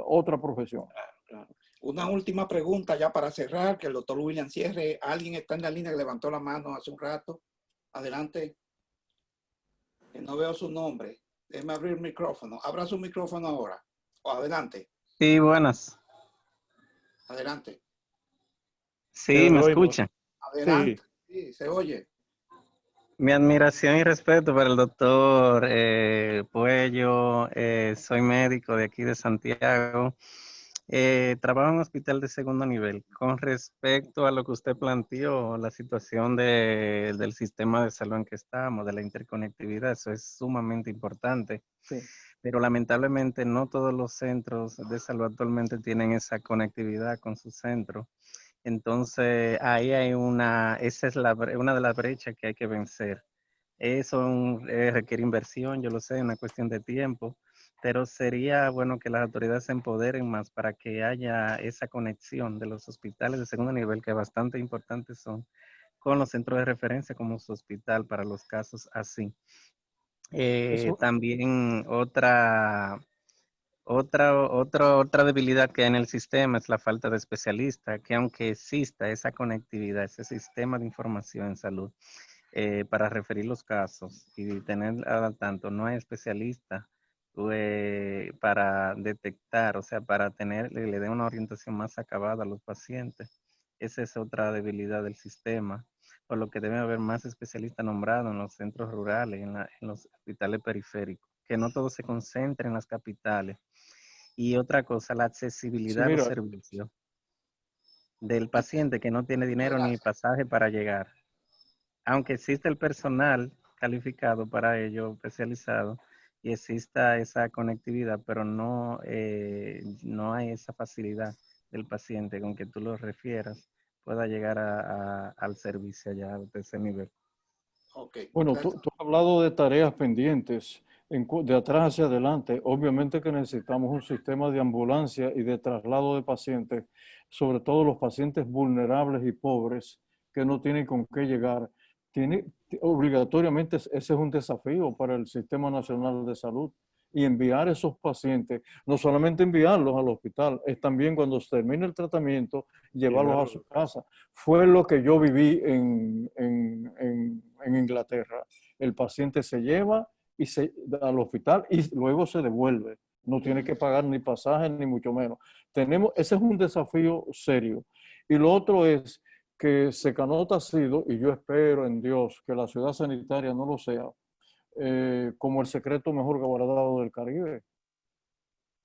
otra profesión. Claro. Una última pregunta ya para cerrar, que el doctor William cierre. ¿Alguien está en la línea que levantó la mano hace un rato? Adelante. Que no veo su nombre. Déjeme abrir el micrófono. Abra su micrófono ahora. O adelante. Sí, buenas. Adelante. Sí, ¿me escuchan? Adelante. Sí, se oye. Mi admiración y respeto para el doctor Puello. Soy médico de aquí de Santiago. Trabajo en un hospital de segundo nivel. Con respecto a lo que usted planteó, la situación del sistema de salud en que estamos, de la interconectividad, eso es sumamente importante. Sí. Pero lamentablemente no todos los centros de salud actualmente tienen esa conectividad con su centro. Entonces, ahí hay esa es una de las brechas que hay que vencer. Eso requiere inversión, yo lo sé, es una cuestión de tiempo, pero sería bueno que las autoridades se empoderen más para que haya esa conexión de los hospitales de segundo nivel, que bastante importantes son, con los centros de referencia como su hospital para los casos así. También otra debilidad que hay en el sistema es la falta de especialistas, que aunque exista esa conectividad, ese sistema de información en salud para referir los casos y tener al tanto, no hay especialistas para detectar, o sea, para le den una orientación más acabada a los pacientes. Esa es otra debilidad del sistema, por lo que debe haber más especialistas nombrados en los centros rurales, en los hospitales periféricos, que no todo se concentre en las capitales. Y otra cosa, la accesibilidad a los servicios del paciente que no tiene dinero ni pasaje para llegar. Aunque existe el personal calificado para ello, especializado, y exista esa conectividad, pero no hay esa facilidad del paciente con que tú lo refieras, pueda llegar al servicio allá de ese nivel. Okay. Bueno, tú has hablado de tareas pendientes, de atrás hacia adelante. Obviamente que necesitamos un sistema de ambulancia y de traslado de pacientes, sobre todo los pacientes vulnerables y pobres que no tienen con qué llegar. Obligatoriamente ese es un desafío para el Sistema Nacional de Salud. Y enviar esos pacientes, no solamente enviarlos al hospital, es también cuando se termine el tratamiento, llevarlos a su casa. Fue lo que yo viví en Inglaterra. El paciente se lleva al hospital y luego se devuelve. No tiene que pagar ni pasaje ni mucho menos. Ese es un desafío serio. Y lo otro es que Secanota ha sido, y yo espero en Dios que la ciudad sanitaria no lo sea, como el secreto mejor guardado del Caribe.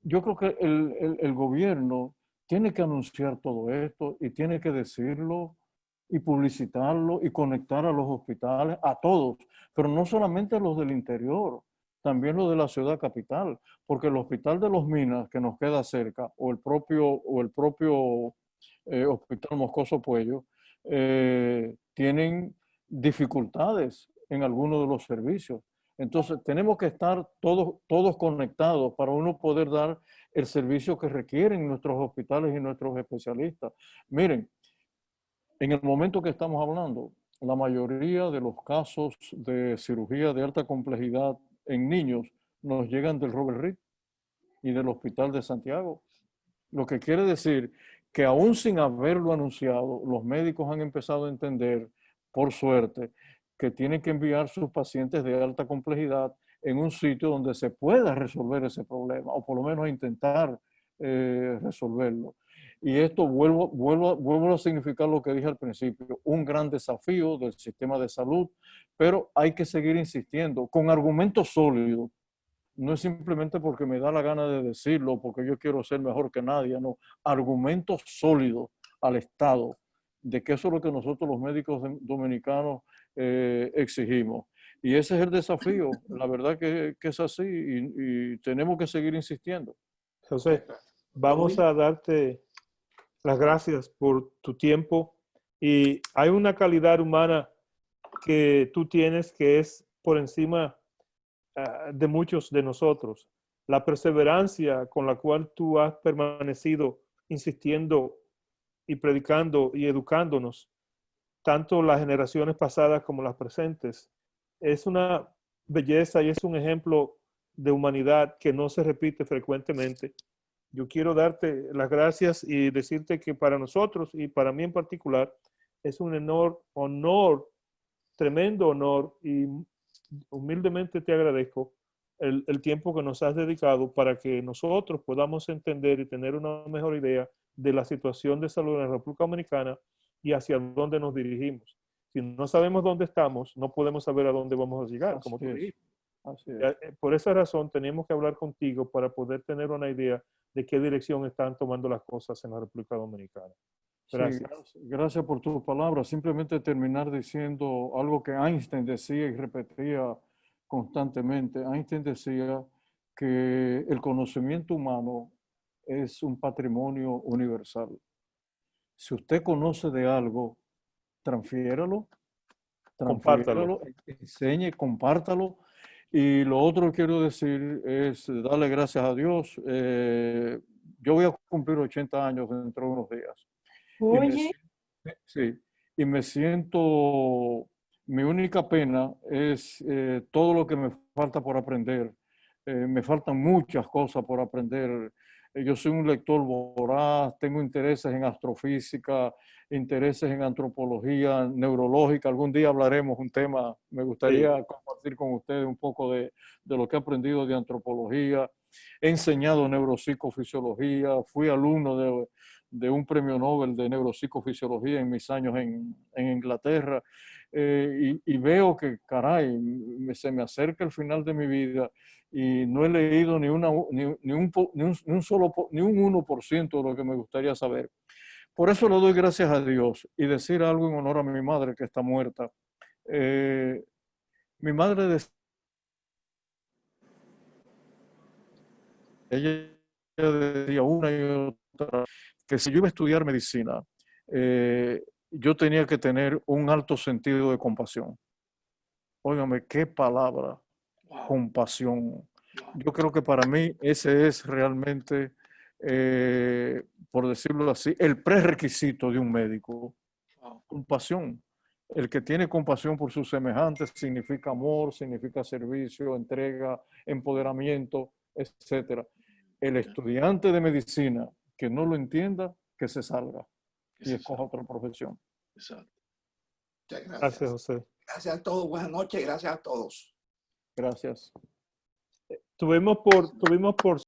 Yo creo que el gobierno tiene que anunciar todo esto y tiene que decirlo y publicitarlo y conectar a los hospitales, a todos, pero no solamente a los del interior, también los de la ciudad capital, porque el Hospital de los Minas, que nos queda cerca, o el propio Hospital Moscoso Puello, tienen dificultades en algunos de los servicios. Entonces, tenemos que estar todos conectados para uno poder dar el servicio que requieren nuestros hospitales y nuestros especialistas. Miren, en el momento que estamos hablando, la mayoría de los casos de cirugía de alta complejidad en niños nos llegan del Robert Reed y del Hospital de Santiago. Lo que quiere decir que aún sin haberlo anunciado, los médicos han empezado a entender, por suerte, que tienen que enviar sus pacientes de alta complejidad en un sitio donde se pueda resolver ese problema, o por lo menos intentar resolverlo. Y esto vuelvo a significar lo que dije al principio, un gran desafío del sistema de salud, pero hay que seguir insistiendo con argumentos sólidos. No es simplemente porque me da la gana de decirlo, porque yo quiero ser mejor que nadie, no. Argumentos sólidos al Estado de que eso es lo que nosotros los médicos dominicanos exigimos. Y ese es el desafío. La verdad que es así y tenemos que seguir insistiendo. José, vamos a darte las gracias por tu tiempo. Y hay una calidad humana que tú tienes que es por encima de muchos de nosotros. La perseverancia con la cual tú has permanecido insistiendo y predicando y educándonos, tanto las generaciones pasadas como las presentes, es una belleza y es un ejemplo de humanidad que no se repite frecuentemente. Yo quiero darte las gracias y decirte que para nosotros y para mí en particular es un honor, tremendo honor, y humildemente te agradezco el tiempo que nos has dedicado para que nosotros podamos entender y tener una mejor idea de la situación de salud en la República Dominicana y hacia dónde nos dirigimos. Si no sabemos dónde estamos, no podemos saber a dónde vamos a llegar, como tú dijiste. Así es. Por esa razón tenemos que hablar contigo para poder tener una idea de qué dirección están tomando las cosas en la República Dominicana. Gracias. Sí, gracias por tus palabras. Simplemente terminar diciendo algo que Einstein decía y repetía constantemente. Einstein decía que el conocimiento humano es un patrimonio universal. Si usted conoce de algo, transfiéralo, enseñe, compártalo. Y lo otro que quiero decir es darle gracias a Dios. Yo voy a cumplir 80 años dentro de unos días. Oye. Y me siento, mi única pena es todo lo que me falta por aprender. Me faltan muchas cosas por aprender. Yo soy un lector voraz, tengo intereses en astrofísica, intereses en antropología neurológica. Algún día hablaremos un tema, me gustaría compartir con ustedes un poco de lo que he aprendido de antropología. He enseñado neuropsicofisiología, fui alumno de un premio Nobel de neuropsicofisiología en mis años en Inglaterra, y veo que, caray, se me acerca el final de mi vida y no he leído ni un 1% de lo que me gustaría saber. Por eso le doy gracias a Dios y decir algo en honor a mi madre que está muerta. Mi madre ella decía una y otra que si yo iba a estudiar medicina, yo tenía que tener un alto sentido de compasión. Óigame, qué palabra, compasión. Yo creo que para mí ese es realmente, por decirlo así, el prerequisito de un médico. Compasión. El que tiene compasión por sus semejantes significa amor, significa servicio, entrega, empoderamiento, etc. El estudiante de medicina que no lo entienda, que se salga y escoja otra profesión. Exacto. Muchas gracias. Gracias, José. Gracias a todos. Buenas noches. Gracias a todos. Gracias. Tuvimos por